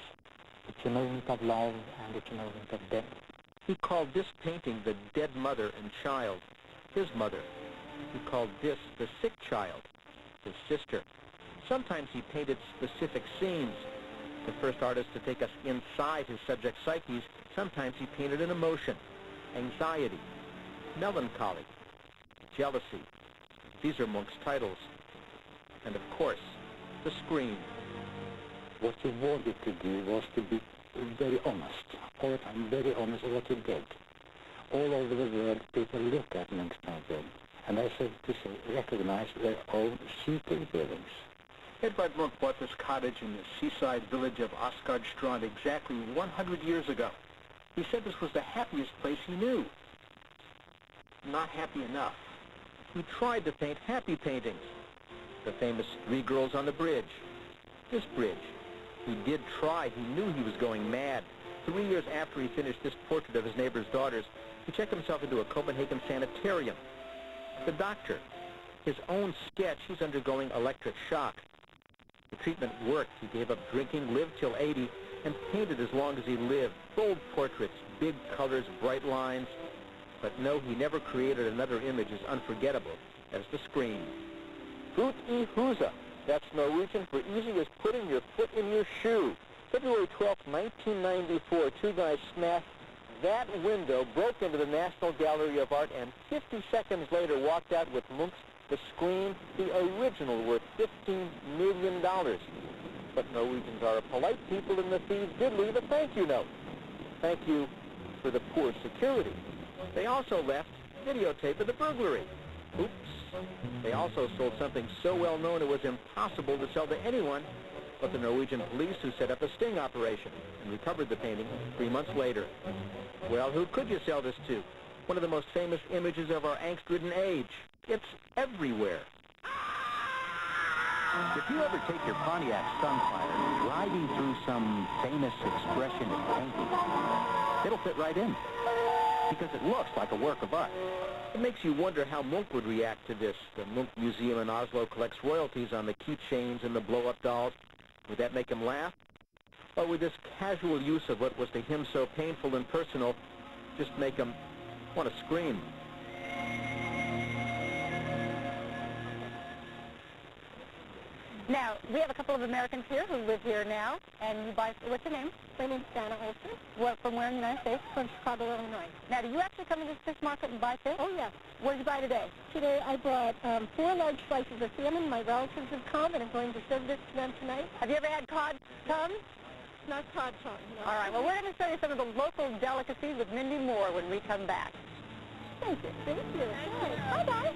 It's a moment of love and it's a moment of death. He called this painting the dead mother and child, his mother. He called this the sick child, his sister. Sometimes he painted specific scenes. The first artist to take us inside his subject psyches, sometimes he painted an emotion, anxiety, melancholy, jealousy. These are Munch's titles. And of course, the scream. What he wanted to do was to be very honest, all the time very honest with what he did. All over the world, people look at Munch's painting, and they say to recognize their own secret feelings. Edvard Munch bought this cottage in the seaside village of Åsgårdstrand exactly 100 years ago. He said this was the happiest place he knew. Not happy enough. He tried to paint happy paintings. The famous Three Girls on the Bridge. This bridge. He did try. He knew he was going mad. 3 years after he finished this portrait of his neighbor's daughters, he checked himself into a Copenhagen sanitarium. The doctor, his own sketch, he's undergoing electric shock. The treatment worked. He gave up drinking, lived till 80, and painted as long as he lived. Bold portraits, big colors, bright lines. But no, he never created another image as unforgettable as the scream. Ut I husa. That's Norwegian for easy as putting your foot in your shoe. February 12, 1994, two guys smashed that window, broke into the National Gallery of Art, and 50 seconds later walked out with Munch's The Scream, the original, worth $15 million. But Norwegians are a polite people, and the thieves did leave a thank you note. Thank you for the poor security. They also left videotape of the burglary. Oops. They also sold something so well known it was impossible to sell to anyone but the Norwegian police, who set up a sting operation and recovered the painting 3 months later. Well, who could you sell this to? One of the most famous images of our angst-ridden age. It's everywhere. If you ever take your Pontiac Sunfire driving through some famous expressionist painting, it'll fit right in, because it looks like a work of art. It makes you wonder how Munch would react to this. The Munch Museum in Oslo collects royalties on the keychains and the blow-up dolls. Would that make him laugh? Or would this casual use of what was to him so painful and personal just make him want to scream? Now, we have a couple of Americans here who live here now, and you buy, what's your name? My name's Dana Olson. What, from where in the United States? From Chicago, Illinois. Now, do you actually come into this fish market and buy fish? Oh, yes. What did you buy today? Today I brought 4 large slices of salmon. My relatives have come, and I'm going to serve this to them tonight. Have you ever had cod tongue? Not cod tongue, no. All right, well, we're going to show you some of the local delicacies with Mindy Moore when we come back. Thank you. Thank you. Bye-bye.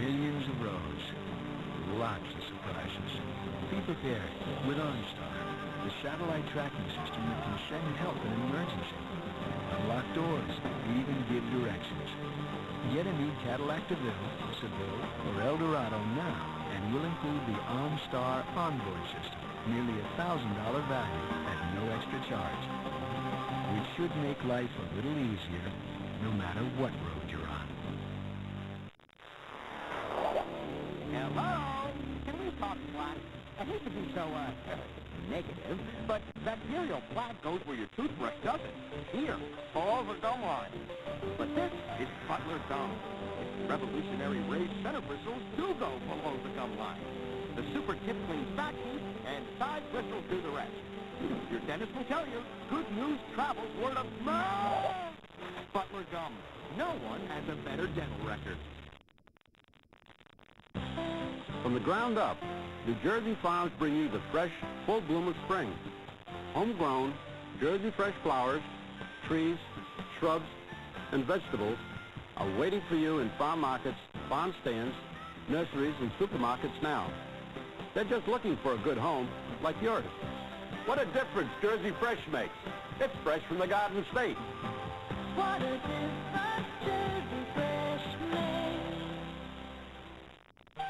Millions of rows, lots of surprises. Be prepared with OnStar, the satellite tracking system that can send help in an emergency, unlock doors, even give directions. Get a new Cadillac DeVille, Seville, or Eldorado now, and we'll include the OnStar onboard system, nearly $1,000 value at no extra charge, which should make life a little easier, no matter what road you're on. Hello? Can we talk plaque? I hate to be so, negative, but bacterial plaque goes where your toothbrush doesn't. Here, below the gum line. But this is Butler Gum. Its revolutionary raised center bristles do go below the gum line. The super tip cleans back teeth, and side bristles do the rest. Your dentist will tell you, good news travels word of mouth. Butler Gum. No one has a better dental record. From the ground up, New Jersey farms bring you the fresh, full bloom of spring. Homegrown, Jersey fresh flowers, trees, shrubs, and vegetables are waiting for you in farm markets, farm stands, nurseries, and supermarkets now. They're just looking for a good home, like yours. What a difference Jersey Fresh makes. It's fresh from the Garden State. What a difference Jersey Fresh makes.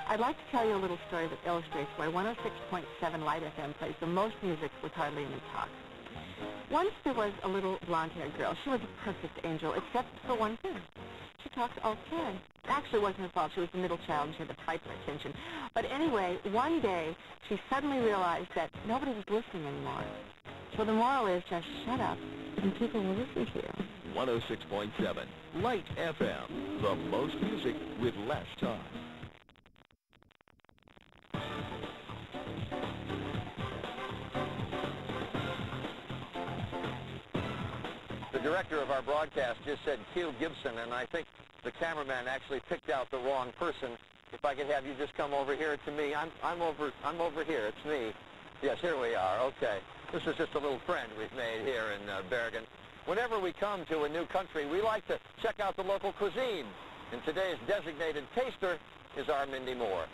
I'd like to tell you a little story that illustrates why 106.7 Light FM plays the most music with hardly any talk. Once there was a little blonde-haired girl. She was a perfect angel, except for one thing. She talked all the time. Actually, it wasn't her fault. She was the middle child, and she had to fight for attention. But anyway, one day, she suddenly realized that nobody was listening anymore. So the moral is just shut up, and people will listen to you. 106.7 Light FM, the most music with less talk. The director of our broadcast just said Q Gibson, and I think the cameraman actually picked out the wrong person. If I could have you just come over here to me. I'm over here. It's me. Yes, here we are. Okay. This is just a little friend we've made here in Bergen. Whenever we come to a new country, we like to check out the local cuisine. And today's designated taster is our Mindy Moore.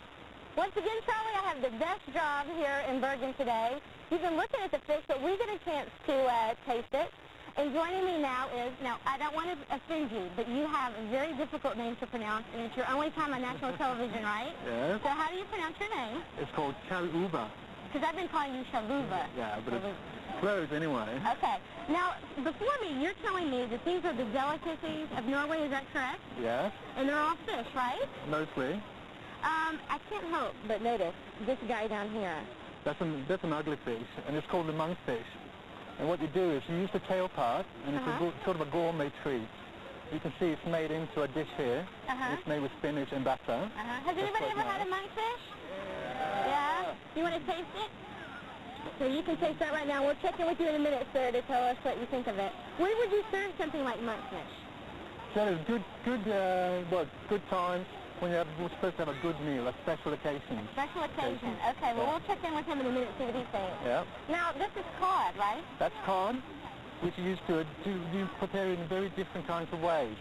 Once again, Charlie, I have the best job here in Bergen today. You've been looking at the fish, but we get a chance to taste it. And joining me now is, now I don't want to offend you, but you have a very difficult name to pronounce, and it's your only time on national television, right? Yes. So how do you pronounce your name? It's called Chaluba. Because I've been calling you Shaluva. Yeah, but it's close anyway. Okay. Now, before me, you're telling me that these are the delicacies of Norway, is that correct? Yes. And they're all fish, right? Mostly. I can't help but notice this guy down here. That's an ugly fish, and it's called the monkfish. And what you do is you use the tail part, and it's sort of a gourmet treat. You can see it's made into a dish here. It's made with spinach and butter. Has anybody ever had a monkfish? Yeah? You want to taste it? So you can taste that right now. We'll check in with you in a minute, sir, to tell us what you think of it. When would you serve something like monkfish? So there's good times when we're supposed to have a good meal, a special occasion. Special occasion. Okay, well, we'll check in with him in a minute, see what he thinks. Yeah. Now, this is cod, right? That's cod, which you used to you prepare it in very different kinds of ways.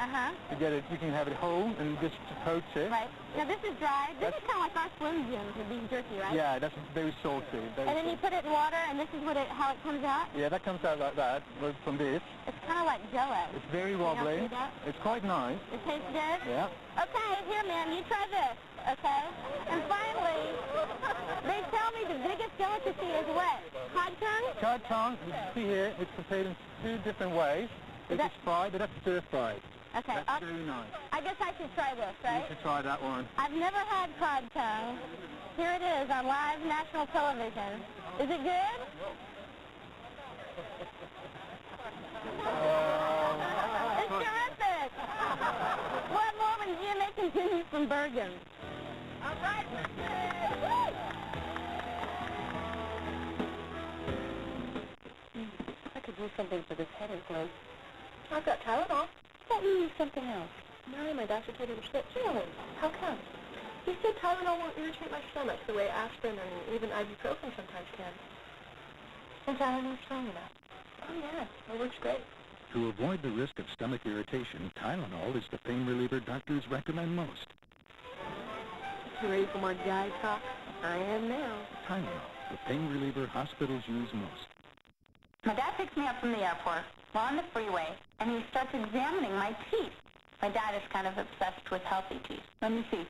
You get it, you can have it whole, and you just poach it. Right. Now, this is dry. This is kind of like our Slim Jims with beef jerky, right? Yeah, that's very salty. And then you put it in water, and this is how it comes out? Yeah, that comes out like that, from this. It's kind of like Jell-O. It's very wobbly. It's quite nice. It tastes good? Yeah. Okay, here, ma'am, you try this, okay? And finally, they tell me the biggest delicacy is what? Cod tongue? Cod tongue, you see here, it's prepared in two different ways. It's fried, but that's stir-fried. Okay. That's very nice. I guess I should try this, right? You should try that one. I've never had cod tongue. Here it is on live national television. Is it good? It's terrific. What more when GMA continues from Bergen? All right. I could use something for this head and close. I've got Tylenol. Why don't you use something else? No, my doctor told me to switch. Really? How come? He said Tylenol won't irritate my stomach the way aspirin and even ibuprofen sometimes can. And Tylenol's strong enough. Oh, yeah. It works great. To avoid the risk of stomach irritation, Tylenol is the pain reliever doctors recommend most. You ready for more guy talk? I am now. Tylenol, the pain reliever hospitals use most. My dad picks me up from the airport. We're on the freeway, and he starts examining my teeth. My dad is kind of obsessed with healthy teeth. Let me see.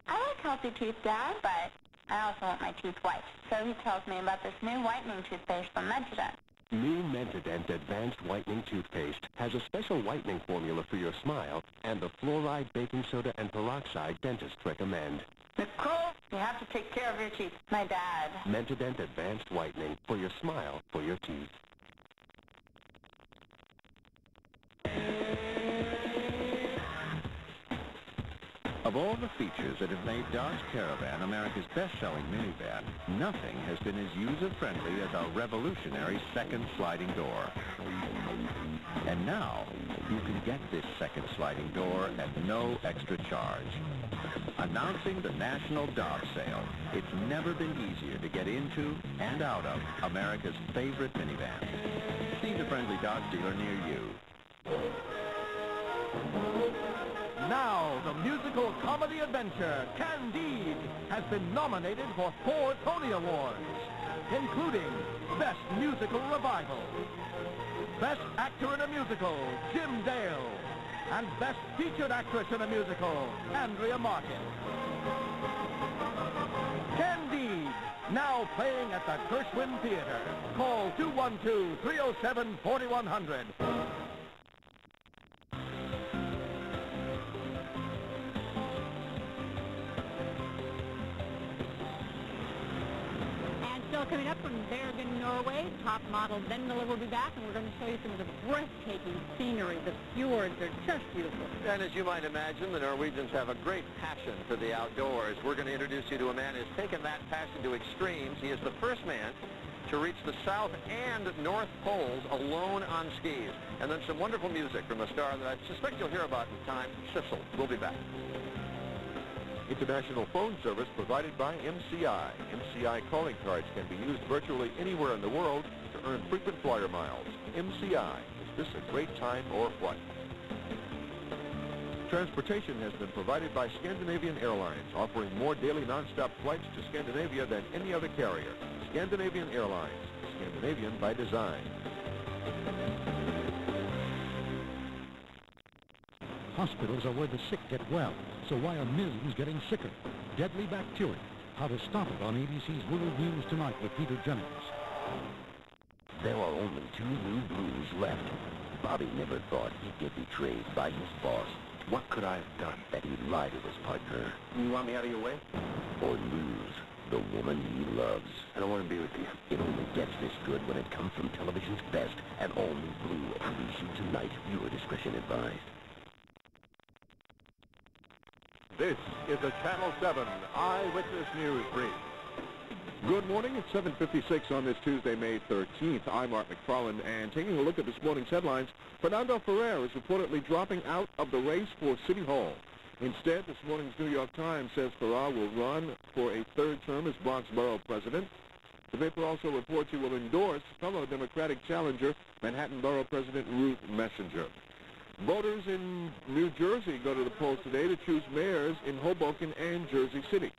I like healthy teeth, Dad, but I also want my teeth white. So he tells me about this new whitening toothpaste from Mentadent. New Mentadent Advanced Whitening Toothpaste has a special whitening formula for your smile and the fluoride, baking soda, and peroxide dentists recommend. Nicole, you have to take care of your teeth. My dad. Mentadent Advanced Whitening for your smile, for your teeth. Of all the features that have made Dodge Caravan America's best-selling minivan, nothing has been as user-friendly as our revolutionary second sliding door. And now, you can get this second sliding door at no extra charge. Announcing the National Dodge Sale, it's never been easier to get into and out of America's favorite minivan. See the friendly Dodge dealer near you. Now, the musical comedy adventure, Candide, has been nominated for 4 Tony Awards, including Best Musical Revival, Best Actor in a Musical, Jim Dale, and Best Featured Actress in a Musical, Andrea Martin. Candide, now playing at the Gershwin Theater. Call 212-307-4100. Coming up from Bergen, Norway, top model Vendela will be back, and we're going to show you some of the breathtaking scenery. The fjords are just beautiful. And as you might imagine, the Norwegians have a great passion for the outdoors. We're going to introduce you to a man who's taken that passion to extremes. He is the first man to reach the South and North Poles alone on skis. And then some wonderful music from a star that I suspect you'll hear about in time, Sissel. We'll be back. International phone service provided by MCI. MCI calling cards can be used virtually anywhere in the world to earn frequent flyer miles. MCI, is this a great time or what? Transportation has been provided by Scandinavian Airlines, offering more daily nonstop flights to Scandinavia than any other carrier. Scandinavian Airlines, Scandinavian by design. Hospitals are where the sick get well, so why are millions getting sicker? Deadly bacteria. How to stop it on ABC's World News Tonight with Peter Jennings. There are only 2 new blues left. Bobby never thought he'd get betrayed by his boss. What could I have done? That he'd lie to his partner. You want me out of your way? Or lose the woman he loves. I don't want to be with you. It only gets this good when it comes from television's best. An all-new Blue at ABC Tonight. Viewer discretion advised. This is a Channel 7 Eyewitness News Brief. Good morning. It's 7:56 on this Tuesday, May 13th. I'm Art McFarland, and taking a look at this morning's headlines, Fernando Ferrer is reportedly dropping out of the race for City Hall. Instead, this morning's New York Times says Ferrer will run for a 3rd term as Bronx Borough President. The paper also reports he will endorse fellow Democratic challenger, Manhattan Borough President Ruth Messenger. Voters in New Jersey go to the polls today to choose mayors in Hoboken and Jersey City.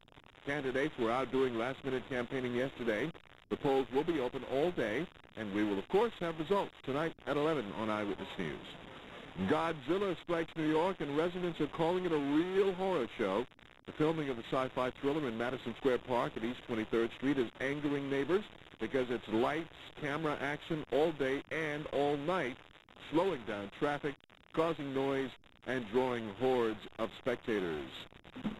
Candidates were out doing last-minute campaigning yesterday. The polls will be open all day, and we will, of course, have results tonight at 11 on Eyewitness News. Godzilla strikes New York, and residents are calling it a real horror show. The filming of the sci-fi thriller in Madison Square Park at East 23rd Street is angering neighbors because it's lights, camera action all day and all night, slowing down traffic, causing noise, and drawing hordes of spectators.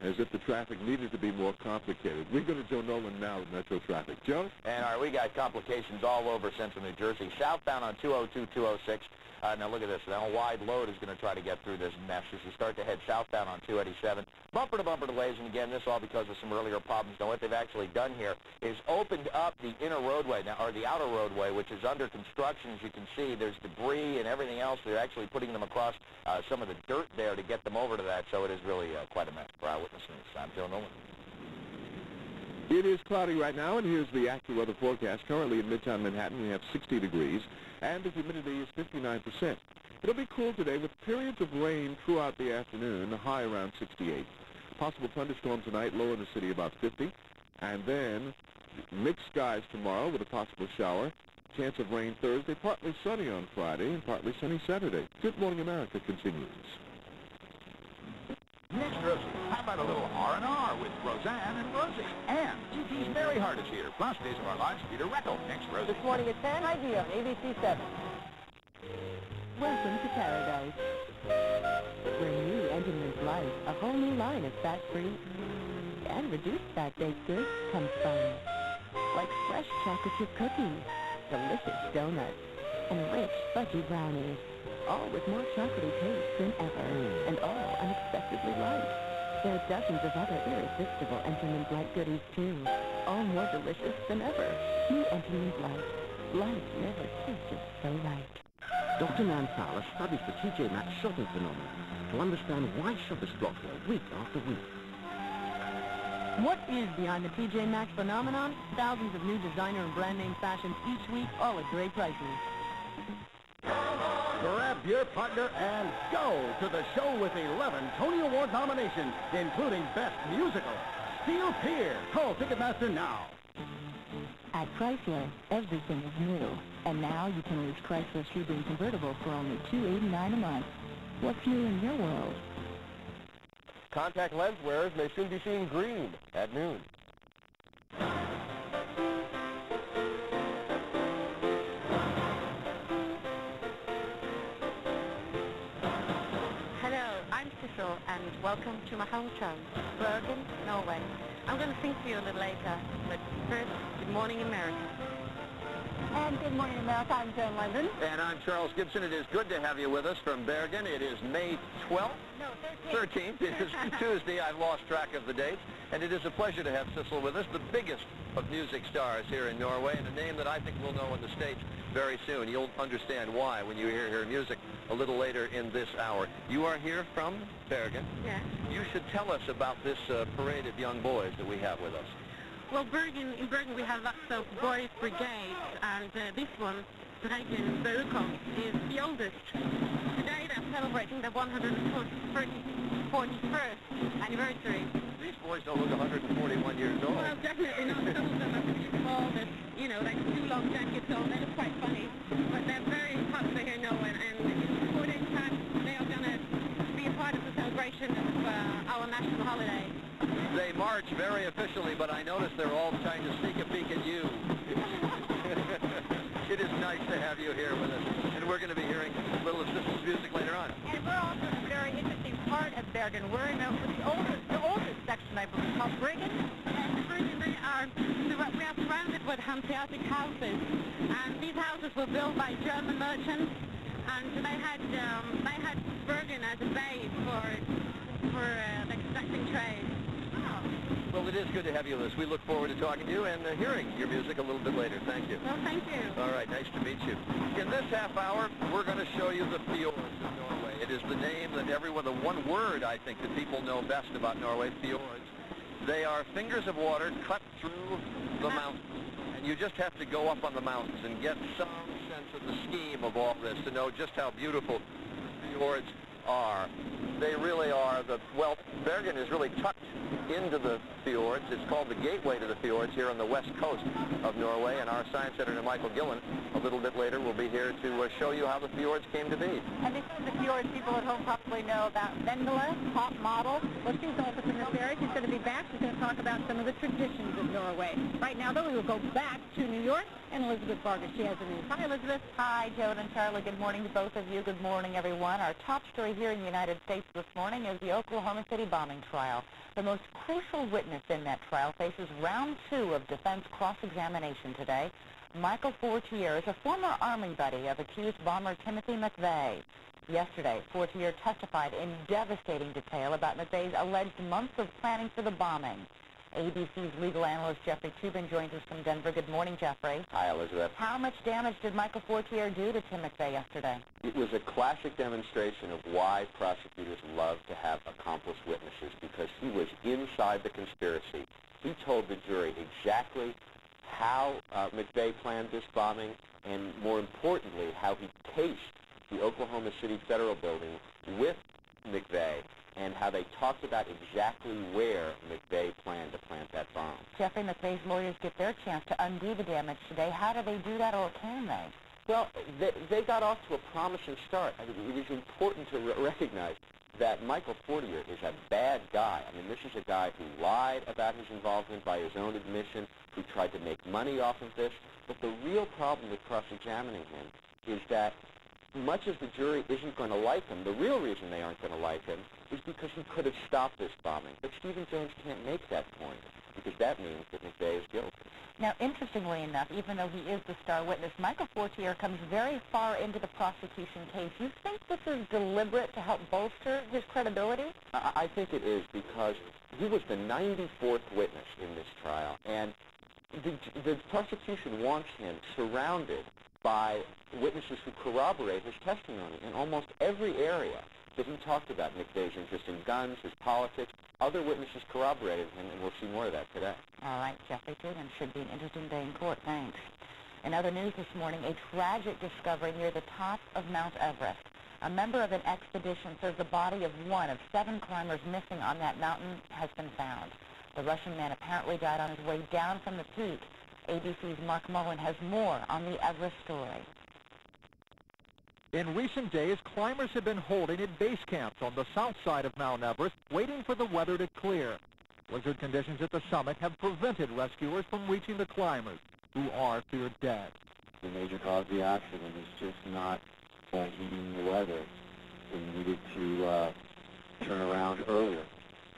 As if the traffic needed to be more complicated. We go to Joe Nolan now with Metro Traffic. Joe? And all right, we got complications all over central New Jersey. Southbound on 202, 206. Now look at this. Now a wide load is going to try to get through this mess as you start to head southbound on 287. Bumper-to-bumper delays, and again, this all because of some earlier problems. Now what they've actually done here is opened up the inner roadway, now, or the outer roadway, which is under construction. As you can see, there's debris and everything else. They're actually putting them across some of the dirt there to get them over to that, so it is really quite a mess. For Eyewitness News, I'm Joe Nolan. It is cloudy right now, and here's the active weather forecast. Currently in Midtown Manhattan, we have 60 degrees, and the humidity is 59%. It'll be cool today with periods of rain throughout the afternoon, a high around 68. Possible thunderstorm tonight, low in the city about 50. And then mixed skies tomorrow with a possible shower. Chance of rain Thursday, partly sunny on Friday, and partly sunny Saturday. Good Morning America continues. Next, Rosie, how about a little R&R with Roseanne and Rosie? And E.T.'s Mary Hart is here, plus Days of Our Lives, Peter Reckel. Next, Rosie. This morning at 10, ID on ABC 7. Welcome to paradise, where new Entenmann's Life, a whole new line of fat-free and reduced fat baked goods, comes fun. Like fresh chocolate chip cookies, delicious donuts, and rich fudgy brownies, all with more chocolatey taste than ever, and all unexpectedly light. There are dozens of other irresistible Entenmann's Light goodies, too, all more delicious than ever. New Entenmann's Light. Light never tasted so right. Dr. Nan Fowler studies the TJ Maxx shopping phenomenon to understand why shoppers flock here week after week. What is behind the TJ Maxx phenomenon? Thousands of new designer and brand name fashions each week, all at great prices. Grab your partner and go to the show with 11 Tony Award nominations, including Best Musical. Steel Pier. Call Ticketmaster now. At Chrysler, everything is new. And now you can lease Chrysler Sebring convertible for only $289 a month. What's new in your world? Contact lens wearers may soon be seeing green at noon. Hello, I'm Cecil, and welcome to my hometown, Bergen, Norway. I'm going to sing for you a little later, but first, good morning, America. And good morning, America. I'm Joan London. And I'm Charles Gibson. It is good to have you with us from Bergen. It is May 12th. No, 13th. It is Tuesday. I've lost track of the dates. And it is a pleasure to have Cecil with us, the biggest of music stars here in Norway, and a name that I think we'll know in the States very soon. You'll understand why when you hear her music a little later in this hour. You are here from Bergen. Yes. You should tell us about this parade of young boys that we have with us. Well, in Bergen we have lots of boys brigades, and this one, Bergen Vocal, is the oldest. Today they're celebrating their 141st anniversary. These boys don't look 141 years old. Well, definitely not. Some of them are pretty small, with, you know, like 2 long jackets on. They look quite funny, but they're very popular here in Norway, and in 4 days' time they are going to be a part celebration of our national holiday. They march very officially, but I notice they're all trying to sneak a peek at you. It is nice to have you here with us, and we're going to be hearing a little assistance music later on. And we're also in a very interesting part of Bergen. We're in the oldest section, I believe, called Briggen. We are surrounded with hanseatic houses, and these houses were built by German merchants, and they had Bergen as a base for the extracting trade. Well, it is good to have you with us. We look forward to talking to you and hearing your music a little bit later. Thank you. Well, thank you. All right, nice to meet you. In this half hour, we're going to show you the fjords of Norway. It is the name that the one word, I think, that people know best about Norway, fjords. They are fingers of water cut through the mountains. And you just have to go up on the mountains and get some sense of the scheme of all this to know just how beautiful fjords are. They really are. Well, Bergen is really tucked into the fjords. It's called the gateway to the fjords here on the west coast of Norway, and our science editor, Michael Gillen, a little bit later will be here to show you how the fjords came to be. And because the fjords, people at home probably know about Vendela, top model. Well, she's also from this area. She's going to be back. She's going to talk about some of the traditions of Norway. Right now, though, we will go back to New York, and Elizabeth Vargas. She has the news. Hi, Elizabeth. Hi, Joan and Charlie. Good morning to both of you. Good morning, everyone. Our top story here in the United States this morning is the Oklahoma City bombing trial. The most crucial witness in that trial faces round 2 of defense cross-examination today. Michael Fortier is a former Army buddy of accused bomber Timothy McVeigh. Yesterday, Fortier testified in devastating detail about McVeigh's alleged months of planning for the bombing. ABC's legal analyst Jeffrey Tubin joins us from Denver. Good morning, Jeffrey. Hi, Elizabeth. How much damage did Michael Fortier do to Tim McVeigh yesterday? It was a classic demonstration of why prosecutors love to have accomplice witnesses, because he was inside the conspiracy. He told the jury exactly how McVeigh planned this bombing, and more importantly, how he cased the Oklahoma City Federal Building with McVeigh, and how they talked about exactly where McVeigh planned to plant that bomb. Jeffrey, McVeigh's lawyers get their chance to undo the damage today. How do they do that, or can they? Well, they got off to a promising start. I mean, it is important to recognize that Michael Fortier is a bad guy. I mean, this is a guy who lied about his involvement by his own admission, who tried to make money off of this. But the real problem with cross-examining him is that much as the jury isn't going to like him, the real reason they aren't going to like him is because he could have stopped this bombing. But Stephen Jones can't make that point, because that means that McVeigh is guilty. Now, interestingly enough, even though he is the star witness, Michael Fortier comes very far into the prosecution case. You think this is deliberate to help bolster his credibility? I think it is, because he was the 94th witness in this trial, and the prosecution wants him surrounded by witnesses who corroborate his testimony in almost every area that he talked about. McVeigh's interest in guns, his politics. Other witnesses corroborated him, and we'll see more of that today. All right, Jeffrey Tubin. Should be an interesting day in court. Thanks. In other news this morning, a tragic discovery near the top of Mount Everest. A member of an expedition says the body of one of 7 climbers missing on that mountain has been found. The Russian man apparently died on his way down from the peak. ABC's Mark Mullen has more on the Everest story. In recent days, climbers have been holding at base camps on the south side of Mount Everest, waiting for the weather to clear. Blizzard conditions at the summit have prevented rescuers from reaching the climbers, who are feared dead. The major cause of the accident is just not heating the weather. They needed to turn around earlier.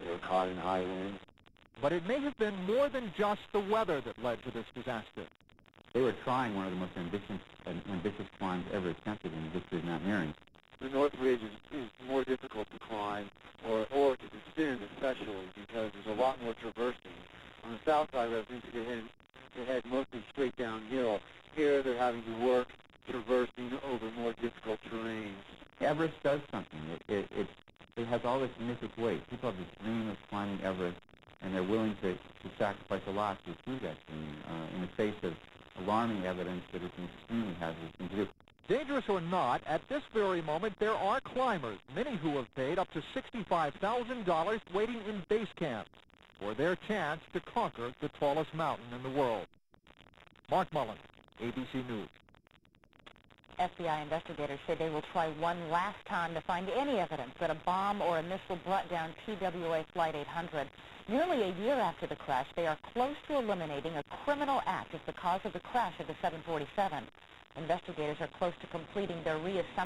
They were caught in high winds. But it may have been more than just the weather that led to this disaster. They were trying one of the most ambitious climbs ever attempted in the history of mountaineering. The North Ridge is more difficult to climb, or to descend especially, because there's a lot more traversing. On the south side of it, they head mostly straight downhill. Here they're having to work traversing over more difficult terrain. Everest does something. It has all this mythic weight. People have this dream of climbing Everest, and they're willing to sacrifice a lot to achieve that dream in the face of alarming evidence that it's an extremely hazardous thing to do. Dangerous or not, at this very moment, there are climbers, many who have paid up to $65,000 waiting in base camps for their chance to conquer the tallest mountain in the world. Mark Mullen, ABC News. FBI investigators say they will try one last time to find any evidence that a bomb or a missile brought down TWA Flight 800. Nearly a year after the crash, they are close to eliminating a criminal act as the cause of the crash of the 747. Investigators are close to completing their reassembly